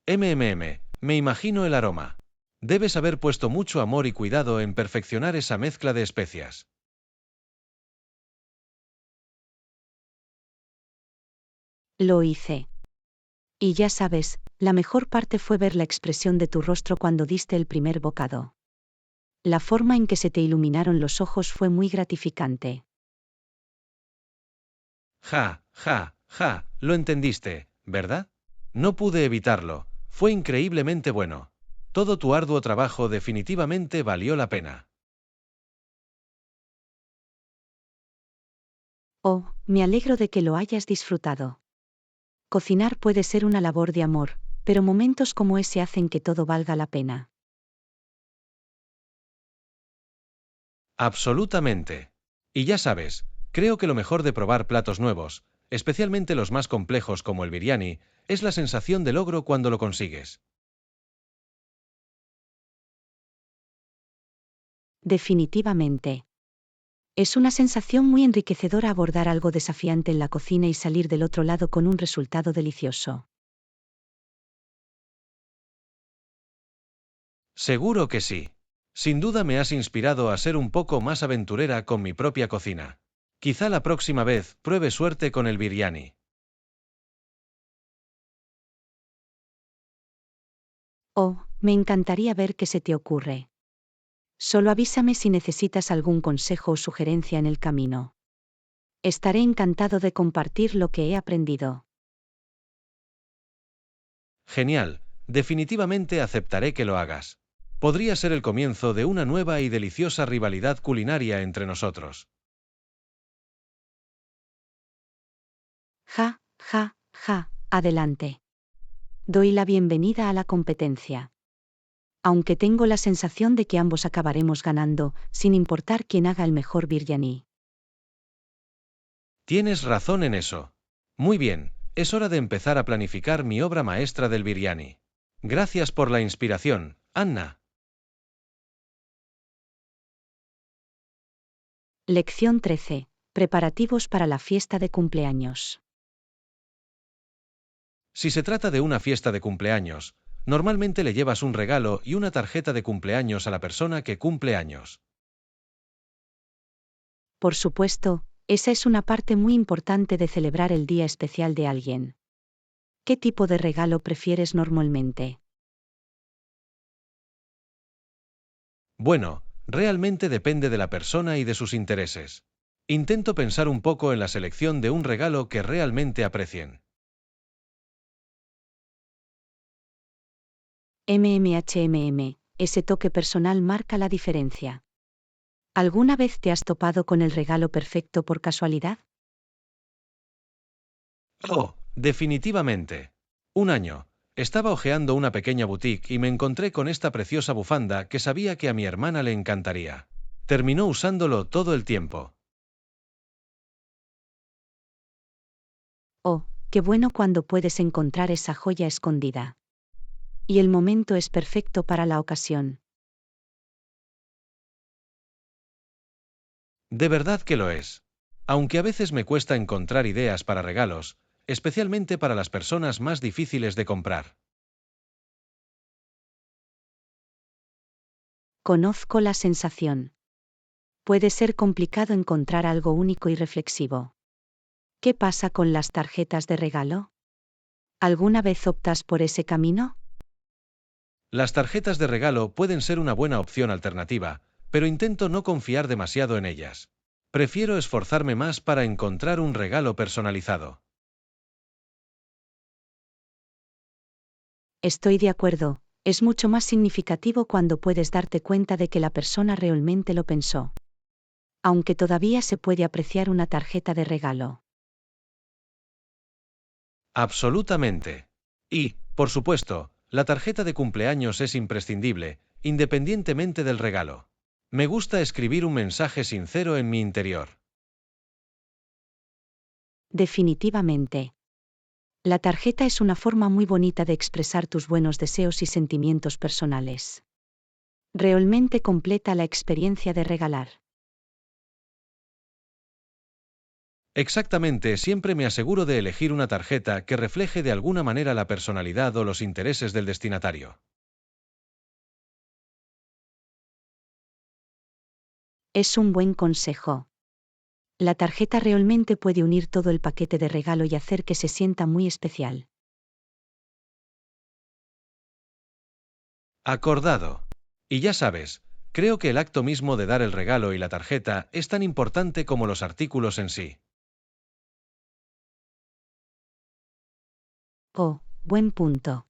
Me imagino el aroma. Debes haber puesto mucho amor y cuidado en perfeccionar esa mezcla de especias. Lo hice. Y ya sabes, la mejor parte fue ver la expresión de tu rostro cuando diste el primer bocado. La forma en que se te iluminaron los ojos fue muy gratificante. Lo entendiste, ¿verdad? No pude evitarlo, fue increíblemente bueno. Todo tu arduo trabajo definitivamente valió la pena. Oh, me alegro de que lo hayas disfrutado. Cocinar puede ser una labor de amor, pero momentos como ese hacen que todo valga la pena. Absolutamente. Y ya sabes, creo que lo mejor de probar platos nuevos, especialmente los más complejos como el biryani, es la sensación de logro cuando lo consigues. Definitivamente. Es una sensación muy enriquecedora abordar algo desafiante en la cocina y salir del otro lado con un resultado delicioso. Seguro que sí. Sin duda me has inspirado a ser un poco más aventurera con mi propia cocina. Quizá la próxima vez pruebe suerte con el biryani. Oh, me encantaría ver qué se te ocurre. Solo avísame si necesitas algún consejo o sugerencia en el camino. Estaré encantado de compartir lo que he aprendido. Genial, definitivamente aceptaré que lo hagas. Podría ser el comienzo de una nueva y deliciosa rivalidad culinaria entre nosotros. Adelante. Doy la bienvenida a la competencia. Aunque tengo la sensación de que ambos acabaremos ganando, sin importar quién haga el mejor biryani. Tienes razón en eso. Muy bien, es hora de empezar a planificar mi obra maestra del biryani. Gracias por la inspiración, Anna. Lección 13. Preparativos para la fiesta de cumpleaños. Si se trata de una fiesta de cumpleaños, normalmente le llevas un regalo y una tarjeta de cumpleaños a la persona que cumple años. Por supuesto, esa es una parte muy importante de celebrar el día especial de alguien. ¿Qué tipo de regalo prefieres normalmente? Bueno, realmente depende de la persona y de sus intereses. Intento pensar un poco en la selección de un regalo que realmente aprecien. Ese toque personal marca la diferencia. ¿Alguna vez te has topado con el regalo perfecto por casualidad? Oh, definitivamente. Un año, estaba hojeando una pequeña boutique y me encontré con esta preciosa bufanda que sabía que a mi hermana le encantaría. Terminó usándolo todo el tiempo. Oh, qué bueno cuando puedes encontrar esa joya escondida. Y el momento es perfecto para la ocasión. De verdad que lo es. Aunque a veces me cuesta encontrar ideas para regalos, especialmente para las personas más difíciles de comprar. Conozco la sensación. Puede ser complicado encontrar algo único y reflexivo. ¿Qué pasa con las tarjetas de regalo? ¿Alguna vez optas por ese camino? Las tarjetas de regalo pueden ser una buena opción alternativa, pero intento no confiar demasiado en ellas. Prefiero esforzarme más para encontrar un regalo personalizado. Estoy de acuerdo, es mucho más significativo cuando puedes darte cuenta de que la persona realmente lo pensó. Aunque todavía se puede apreciar una tarjeta de regalo. Absolutamente. Y, por supuesto, La tarjeta de cumpleaños es imprescindible, independientemente del regalo. Me gusta escribir un mensaje sincero en mi interior. Definitivamente. La tarjeta es una forma muy bonita de expresar tus buenos deseos y sentimientos personales. Realmente completa la experiencia de regalar. Exactamente, siempre me aseguro de elegir una tarjeta que refleje de alguna manera la personalidad o los intereses del destinatario. Es un buen consejo. La tarjeta realmente puede unir todo el paquete de regalo y hacer que se sienta muy especial. Acordado. Y ya sabes, creo que el acto mismo de dar el regalo y la tarjeta es tan importante como los artículos en sí. Oh, buen punto.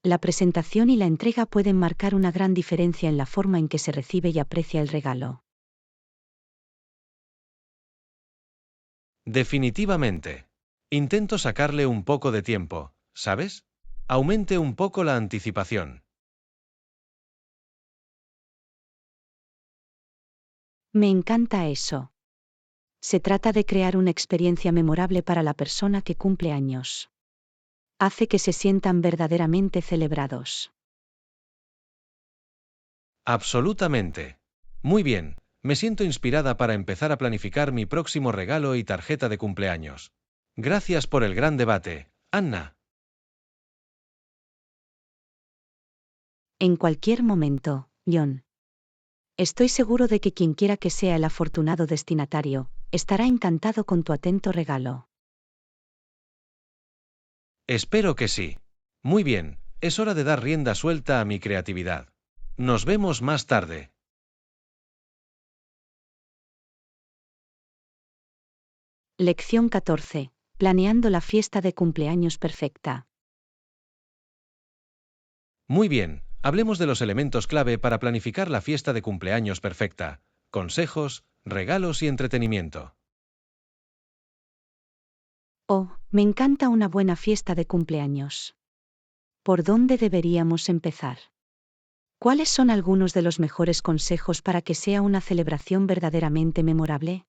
La presentación y la entrega pueden marcar una gran diferencia en la forma en que se recibe y aprecia el regalo. Definitivamente. Intento sacarle un poco de tiempo, ¿sabes? Aumente un poco la anticipación. Me encanta eso. Se trata de crear una experiencia memorable para la persona que cumple años. Hace que se sientan verdaderamente celebrados. Absolutamente. Muy bien, me siento inspirada para empezar a planificar mi próximo regalo y tarjeta de cumpleaños. Gracias por el gran debate, Anna. En cualquier momento, John. Estoy seguro de que quien quiera que sea el afortunado destinatario, estará encantado con tu atento regalo. Espero que sí. Muy bien, es hora de dar rienda suelta a mi creatividad. Nos vemos más tarde. Lección 14. Planeando la fiesta de cumpleaños perfecta. Muy bien, hablemos de los elementos clave para planificar la fiesta de cumpleaños perfecta. Consejos, regalos y entretenimiento. Oh, me encanta una buena fiesta de cumpleaños. ¿Por dónde deberíamos empezar? ¿Cuáles son algunos de los mejores consejos para que sea una celebración verdaderamente memorable?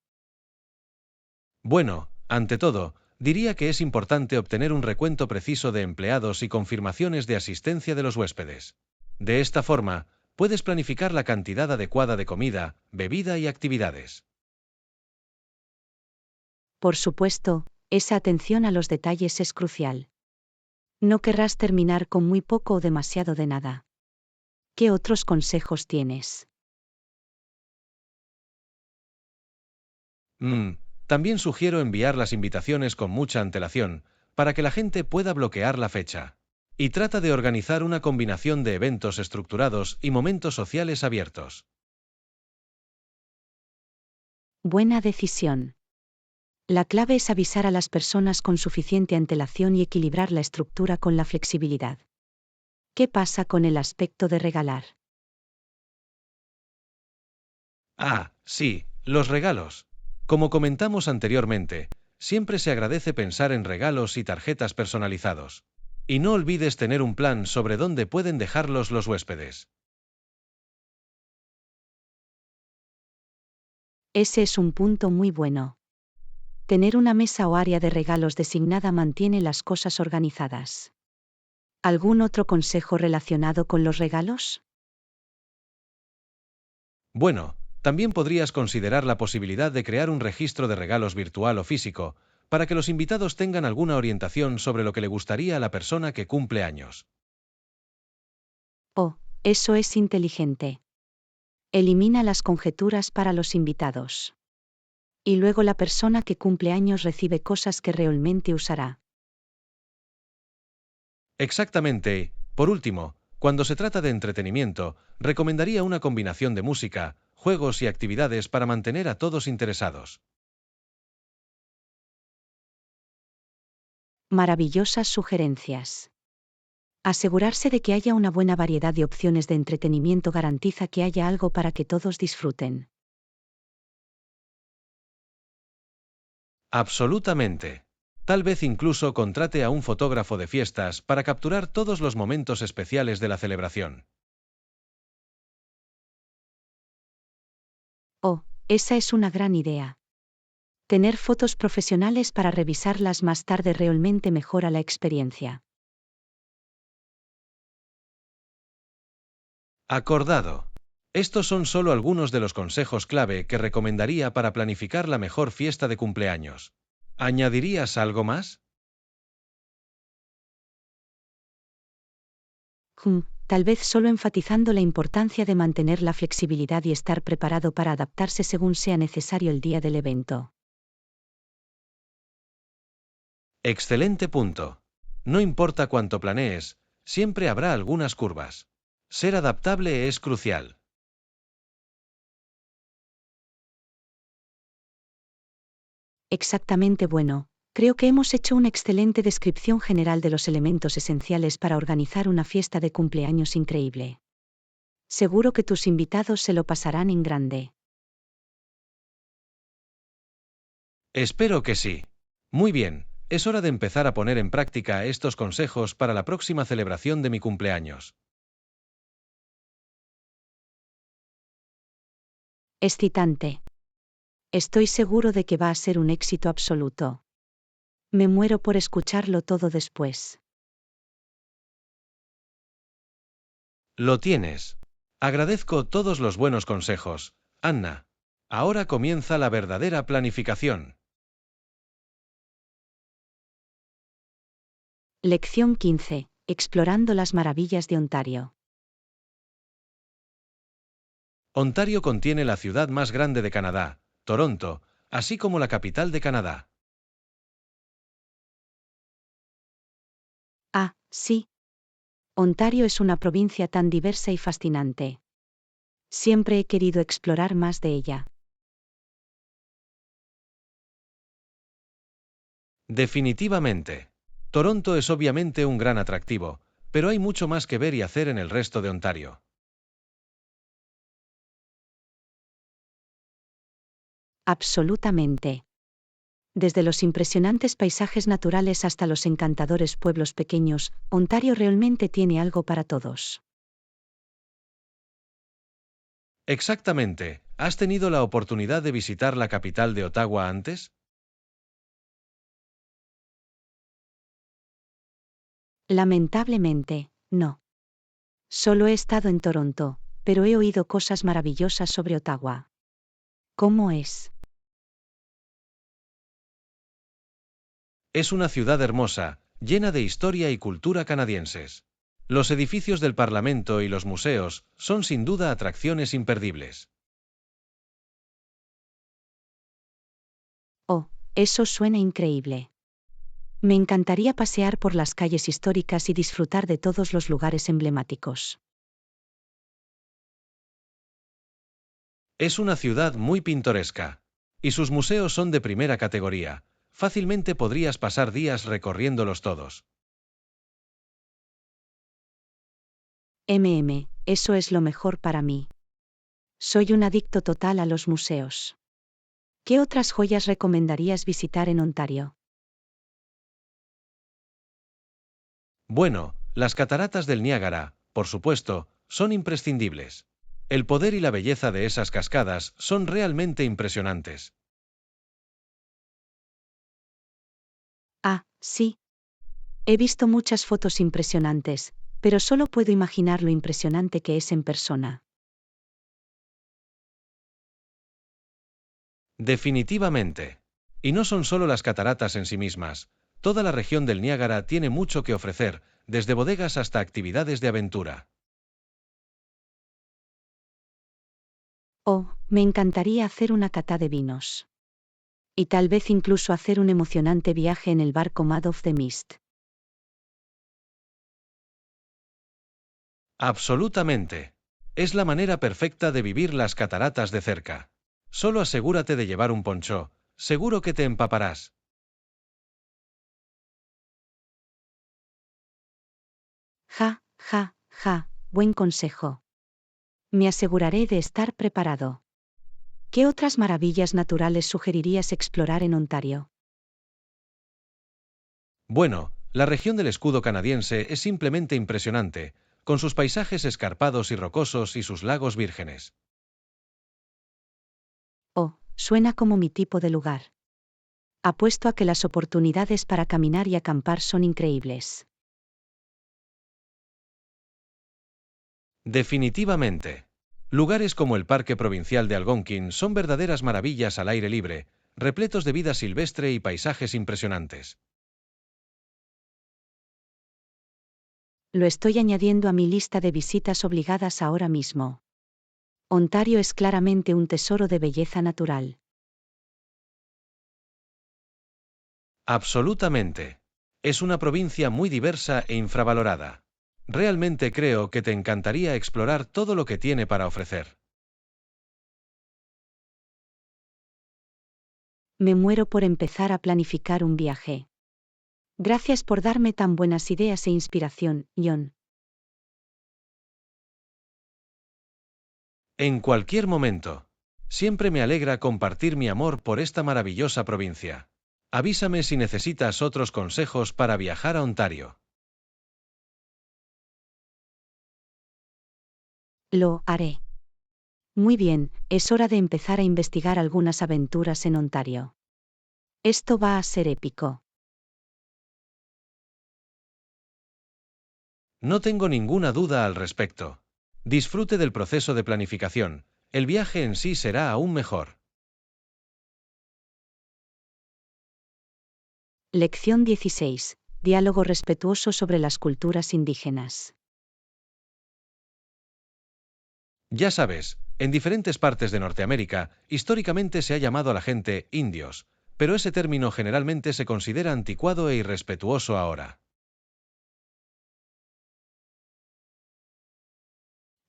Bueno, ante todo, diría que es importante obtener un recuento preciso de empleados y confirmaciones de asistencia de los huéspedes. De esta forma, puedes planificar la cantidad adecuada de comida, bebida y actividades. Por supuesto, esa atención a los detalles es crucial. No querrás terminar con muy poco o demasiado de nada. ¿Qué otros consejos tienes? Mm, También sugiero enviar las invitaciones con mucha antelación, para que la gente pueda bloquear la fecha. Y trata de organizar una combinación de eventos estructurados y momentos sociales abiertos. Buena decisión. La clave es avisar a las personas con suficiente antelación y equilibrar la estructura con la flexibilidad. ¿Qué pasa con el aspecto de regalar? Ah, sí, los regalos. Como comentamos anteriormente, siempre se agradece pensar en regalos y tarjetas personalizados. Y no olvides tener un plan sobre dónde pueden dejarlos los huéspedes. Ese es un punto muy bueno. Tener una mesa o área de regalos designada mantiene las cosas organizadas. ¿Algún otro consejo relacionado con los regalos? Bueno, también podrías considerar la posibilidad de crear un registro de regalos virtual o físico, para que los invitados tengan alguna orientación sobre lo que le gustaría a la persona que cumple años. Oh, eso es inteligente. Elimina las conjeturas para los invitados. Y luego la persona que cumple años recibe cosas que realmente usará. Exactamente. Por último, cuando se trata de entretenimiento, recomendaría una combinación de música, juegos y actividades para mantener a todos interesados. Maravillosas sugerencias. Asegurarse de que haya una buena variedad de opciones de entretenimiento garantiza que haya algo para que todos disfruten. Absolutamente. Tal vez incluso contrate a un fotógrafo de fiestas para capturar todos los momentos especiales de la celebración. Oh, esa es una gran idea. Tener fotos profesionales para revisarlas más tarde realmente mejora la experiencia. Acordado. Estos son solo algunos de los consejos clave que recomendaría para planificar la mejor fiesta de cumpleaños. ¿Añadirías algo más? Tal vez solo enfatizando la importancia de mantener la flexibilidad y estar preparado para adaptarse según sea necesario el día del evento. Excelente punto. No importa cuánto planees, siempre habrá algunas curvas. Ser adaptable es crucial. Exactamente bueno. Creo que hemos hecho una excelente descripción general de los elementos esenciales para organizar una fiesta de cumpleaños increíble. Seguro que tus invitados se lo pasarán en grande. Espero que sí. Muy bien, es hora de empezar a poner en práctica estos consejos para la próxima celebración de mi cumpleaños. Excitante. Estoy seguro de que va a ser un éxito absoluto. Me muero por escucharlo todo después. Lo tienes. Agradezco todos los buenos consejos, Anna. Ahora comienza la verdadera planificación. Lección 15. Explorando las maravillas de Ontario. Ontario contiene la ciudad más grande de Canadá, Toronto, así como la capital de Canadá. Ah, sí. Ontario es una provincia tan diversa y fascinante. Siempre he querido explorar más de ella. Definitivamente. Toronto es obviamente un gran atractivo, pero hay mucho más que ver y hacer en el resto de Ontario. Absolutamente. Desde los impresionantes paisajes naturales hasta los encantadores pueblos pequeños, Ontario realmente tiene algo para todos. Exactamente. ¿Has tenido la oportunidad de visitar la capital de Ottawa antes? Lamentablemente, no. Solo he estado en Toronto, pero he oído cosas maravillosas sobre Ottawa. ¿Cómo es? Es una ciudad hermosa, llena de historia y cultura canadienses. Los edificios del Parlamento y los museos son sin duda atracciones imperdibles. Oh, eso suena increíble. Me encantaría pasear por las calles históricas y disfrutar de todos los lugares emblemáticos. Es una ciudad muy pintoresca. Y sus museos son de primera categoría. Fácilmente podrías pasar días recorriéndolos todos. Eso es lo mejor para mí. Soy un adicto total a los museos. ¿Qué otras joyas recomendarías visitar en Ontario? Bueno, las cataratas del Niágara, por supuesto, son imprescindibles. El poder y la belleza de esas cascadas son realmente impresionantes. Ah, sí. He visto muchas fotos impresionantes, pero solo puedo imaginar lo impresionante que es en persona. Definitivamente. Y no son solo las cataratas en sí mismas. Toda la región del Niágara tiene mucho que ofrecer, desde bodegas hasta actividades de aventura. Oh, me encantaría hacer una cata de vinos. Y tal vez incluso hacer un emocionante viaje en el barco Mad of the Mist. Absolutamente. Es la manera perfecta de vivir las cataratas de cerca. Solo asegúrate de llevar un poncho, seguro que te empaparás. Ja, ja, ja, buen consejo. Me aseguraré de estar preparado. ¿Qué otras maravillas naturales sugerirías explorar en Ontario? Bueno, la región del escudo canadiense es simplemente impresionante, con sus paisajes escarpados y rocosos y sus lagos vírgenes. Oh, suena como mi tipo de lugar. Apuesto a que las oportunidades para caminar y acampar son increíbles. Definitivamente. Lugares como el Parque Provincial de Algonquin son verdaderas maravillas al aire libre, repletos de vida silvestre y paisajes impresionantes. Lo estoy añadiendo a mi lista de visitas obligadas ahora mismo. Ontario es claramente un tesoro de belleza natural. Absolutamente. Es una provincia muy diversa e infravalorada. Realmente creo que te encantaría explorar todo lo que tiene para ofrecer. Me muero por empezar a planificar un viaje. Gracias por darme tan buenas ideas e inspiración, John. En cualquier momento. Siempre me alegra compartir mi amor por esta maravillosa provincia. Avísame si necesitas otros consejos para viajar a Ontario. Lo haré. Muy bien, es hora de empezar a investigar algunas aventuras en Ontario. Esto va a ser épico. No tengo ninguna duda al respecto. Disfrute del proceso de planificación. El viaje en sí será aún mejor. Lección 16. Diálogo respetuoso sobre las culturas indígenas. Ya sabes, en diferentes partes de Norteamérica, históricamente se ha llamado a la gente indios, pero ese término generalmente se considera anticuado e irrespetuoso ahora.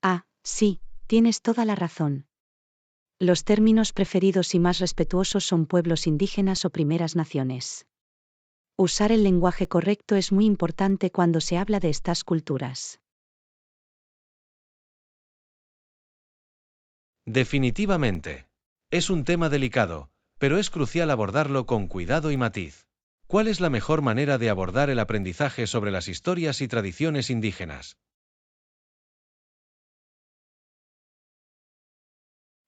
Ah, sí, tienes toda la razón. Los términos preferidos y más respetuosos son pueblos indígenas o primeras naciones. Usar el lenguaje correcto es muy importante cuando se habla de estas culturas. Definitivamente. Es un tema delicado, pero es crucial abordarlo con cuidado y matiz. ¿Cuál es la mejor manera de abordar el aprendizaje sobre las historias y tradiciones indígenas?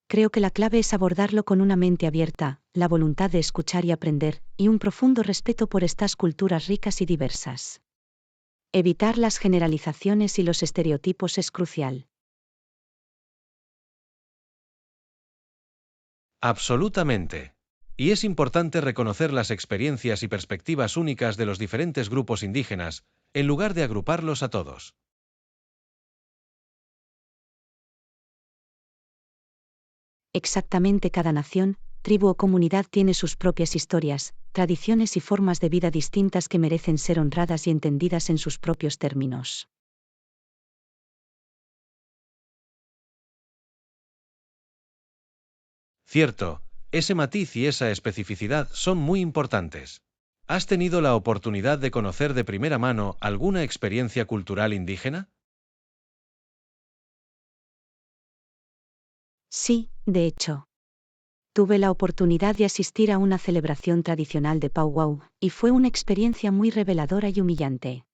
Creo que la clave es abordarlo con una mente abierta, la voluntad de escuchar y aprender, y un profundo respeto por estas culturas ricas y diversas. Evitar las generalizaciones y los estereotipos es crucial. Absolutamente. Y es importante reconocer las experiencias y perspectivas únicas de los diferentes grupos indígenas, en lugar de agruparlos a todos. Exactamente, cada nación, tribu o comunidad tiene sus propias historias, tradiciones y formas de vida distintas que merecen ser honradas y entendidas en sus propios términos. Cierto, ese matiz y esa especificidad son muy importantes. ¿Has tenido la oportunidad de conocer de primera mano alguna experiencia cultural indígena? Sí, de hecho. Tuve la oportunidad de asistir a una celebración tradicional de Powwow, y fue una experiencia muy reveladora y humillante.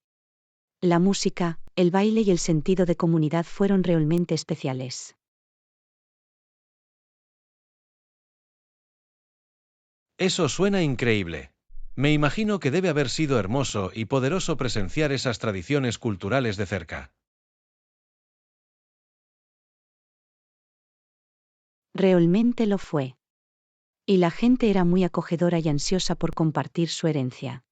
La música, el baile y el sentido de comunidad fueron realmente especiales. Eso suena increíble. Me imagino que debe haber sido hermoso y poderoso presenciar esas tradiciones culturales de cerca. Realmente lo fue. Y la gente era muy acogedora y ansiosa por compartir su herencia.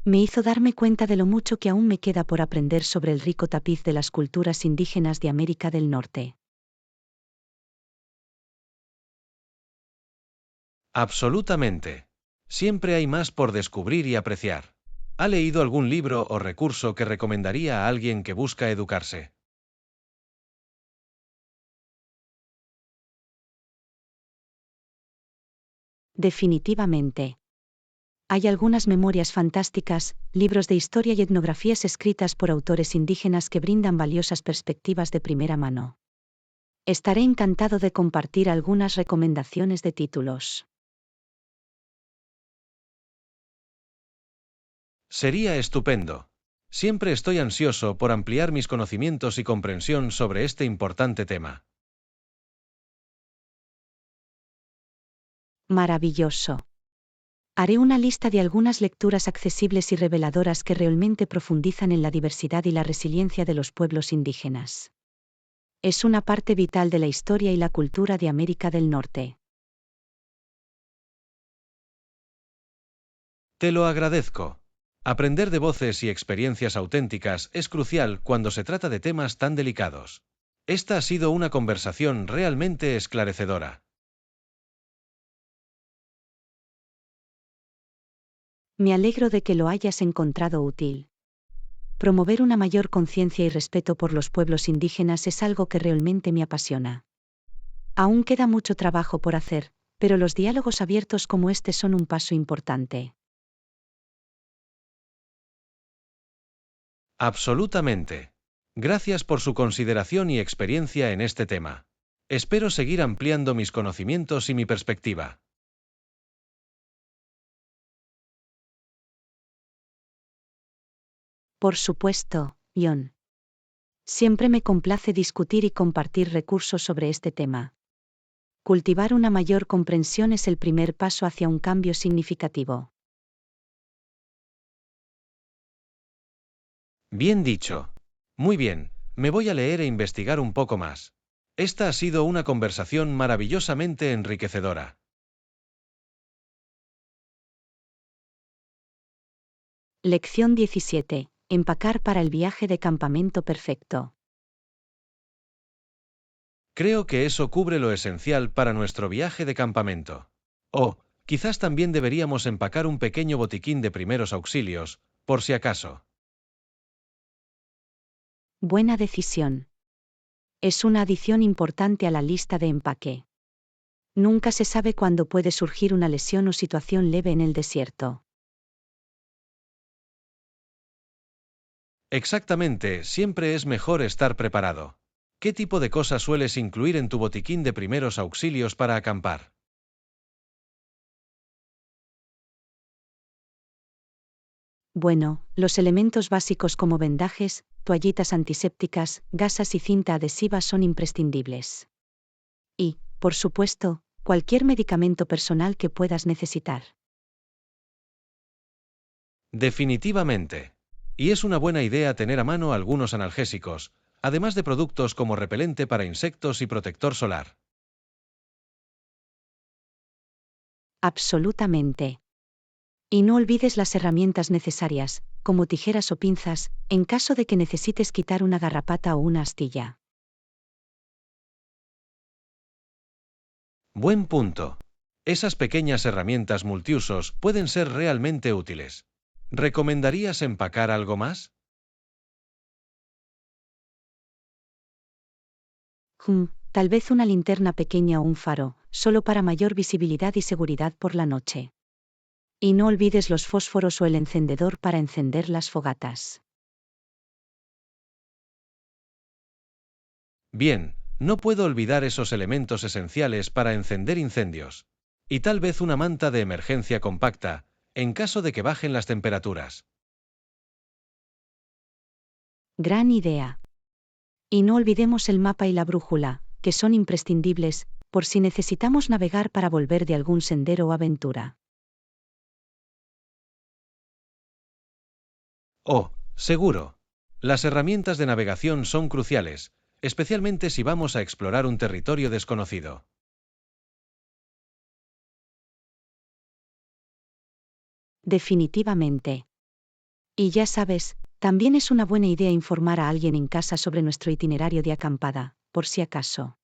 Me hizo darme cuenta de lo mucho que aún me queda por aprender sobre el rico tapiz de las culturas indígenas de América del Norte. Absolutamente. Siempre hay más por descubrir y apreciar. ¿Ha leído algún libro o recurso que recomendaría a alguien que busca educarse? Definitivamente. Hay algunas memorias fantásticas, libros de historia y etnografías escritas por autores indígenas que brindan valiosas perspectivas de primera mano. Estaré encantado de compartir algunas recomendaciones de títulos. Sería estupendo. Siempre estoy ansioso por ampliar mis conocimientos y comprensión sobre este importante tema. Maravilloso. Haré una lista de algunas lecturas accesibles y reveladoras que realmente profundizan en la diversidad y la resiliencia de los pueblos indígenas. Es una parte vital de la historia y la cultura de América del Norte. Te lo agradezco. Aprender de voces y experiencias auténticas es crucial cuando se trata de temas tan delicados. Esta ha sido una conversación realmente esclarecedora. Me alegro de que lo hayas encontrado útil. Promover una mayor conciencia y respeto por los pueblos indígenas es algo que realmente me apasiona. Aún queda mucho trabajo por hacer, pero los diálogos abiertos como este son un paso importante. Absolutamente. Gracias por su consideración y experiencia en este tema. Espero seguir ampliando mis conocimientos y mi perspectiva. Por supuesto, John. Siempre me complace discutir y compartir recursos sobre este tema. Cultivar una mayor comprensión es el primer paso hacia un cambio significativo. Bien dicho. Muy bien, me voy a leer e investigar un poco más. Esta ha sido una conversación maravillosamente enriquecedora. Lección 17. Empacar para el viaje de campamento perfecto. Creo que eso cubre lo esencial para nuestro viaje de campamento. Oh, quizás también deberíamos empacar un pequeño botiquín de primeros auxilios, por si acaso. Buena decisión. Es una adición importante a la lista de empaque. Nunca se sabe cuándo puede surgir una lesión o situación leve en el desierto. Exactamente, siempre es mejor estar preparado. ¿Qué tipo de cosas sueles incluir en tu botiquín de primeros auxilios para acampar? Bueno, los elementos básicos como vendajes, toallitas antisépticas, gasas y cinta adhesiva son imprescindibles. Y, por supuesto, cualquier medicamento personal que puedas necesitar. Definitivamente. Y es una buena idea tener a mano algunos analgésicos, además de productos como repelente para insectos y protector solar. Absolutamente. Y no olvides las herramientas necesarias, como tijeras o pinzas, en caso de que necesites quitar una garrapata o una astilla. Buen punto. Esas pequeñas herramientas multiusos pueden ser realmente útiles. ¿Recomendarías empacar algo más? Tal vez una linterna pequeña o un faro, solo para mayor visibilidad y seguridad por la noche. Y no olvides los fósforos o el encendedor para encender las fogatas. Bien, no puedo olvidar esos elementos esenciales para encender incendios. Y tal vez una manta de emergencia compacta, en caso de que bajen las temperaturas. Gran idea. Y no olvidemos el mapa y la brújula, que son imprescindibles, por si necesitamos navegar para volver de algún sendero o aventura. Oh, seguro. Las herramientas de navegación son cruciales, especialmente si vamos a explorar un territorio desconocido. Definitivamente. Y ya sabes, también es una buena idea informar a alguien en casa sobre nuestro itinerario de acampada, por si acaso.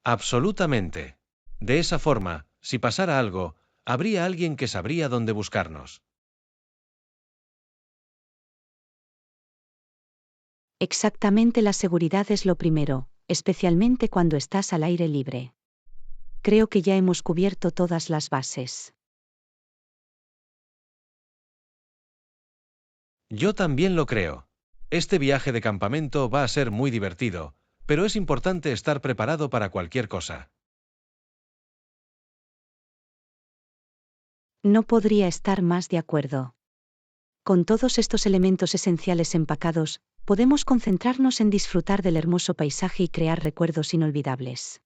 Absolutamente. De esa forma, si pasara algo, habría alguien que sabría dónde buscarnos. Exactamente, la seguridad es lo primero, especialmente cuando estás al aire libre. Creo que ya hemos cubierto todas las bases. Yo también lo creo. Este viaje de campamento va a ser muy divertido, pero es importante estar preparado para cualquier cosa. No podría estar más de acuerdo. Con todos estos elementos esenciales empacados, podemos concentrarnos en disfrutar del hermoso paisaje y crear recuerdos inolvidables.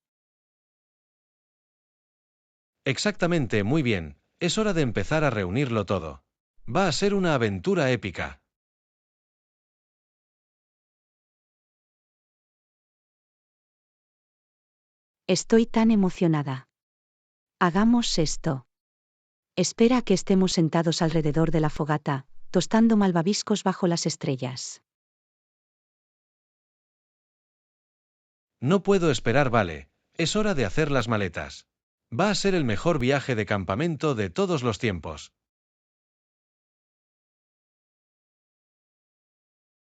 Exactamente, muy bien. Es hora de empezar a reunirlo todo. Va a ser una aventura épica. Estoy tan emocionada. Hagamos esto. Espera a que estemos sentados alrededor de la fogata, tostando malvaviscos bajo las estrellas. No puedo esperar, vale. Es hora de hacer las maletas. Va a ser el mejor viaje de campamento de todos los tiempos.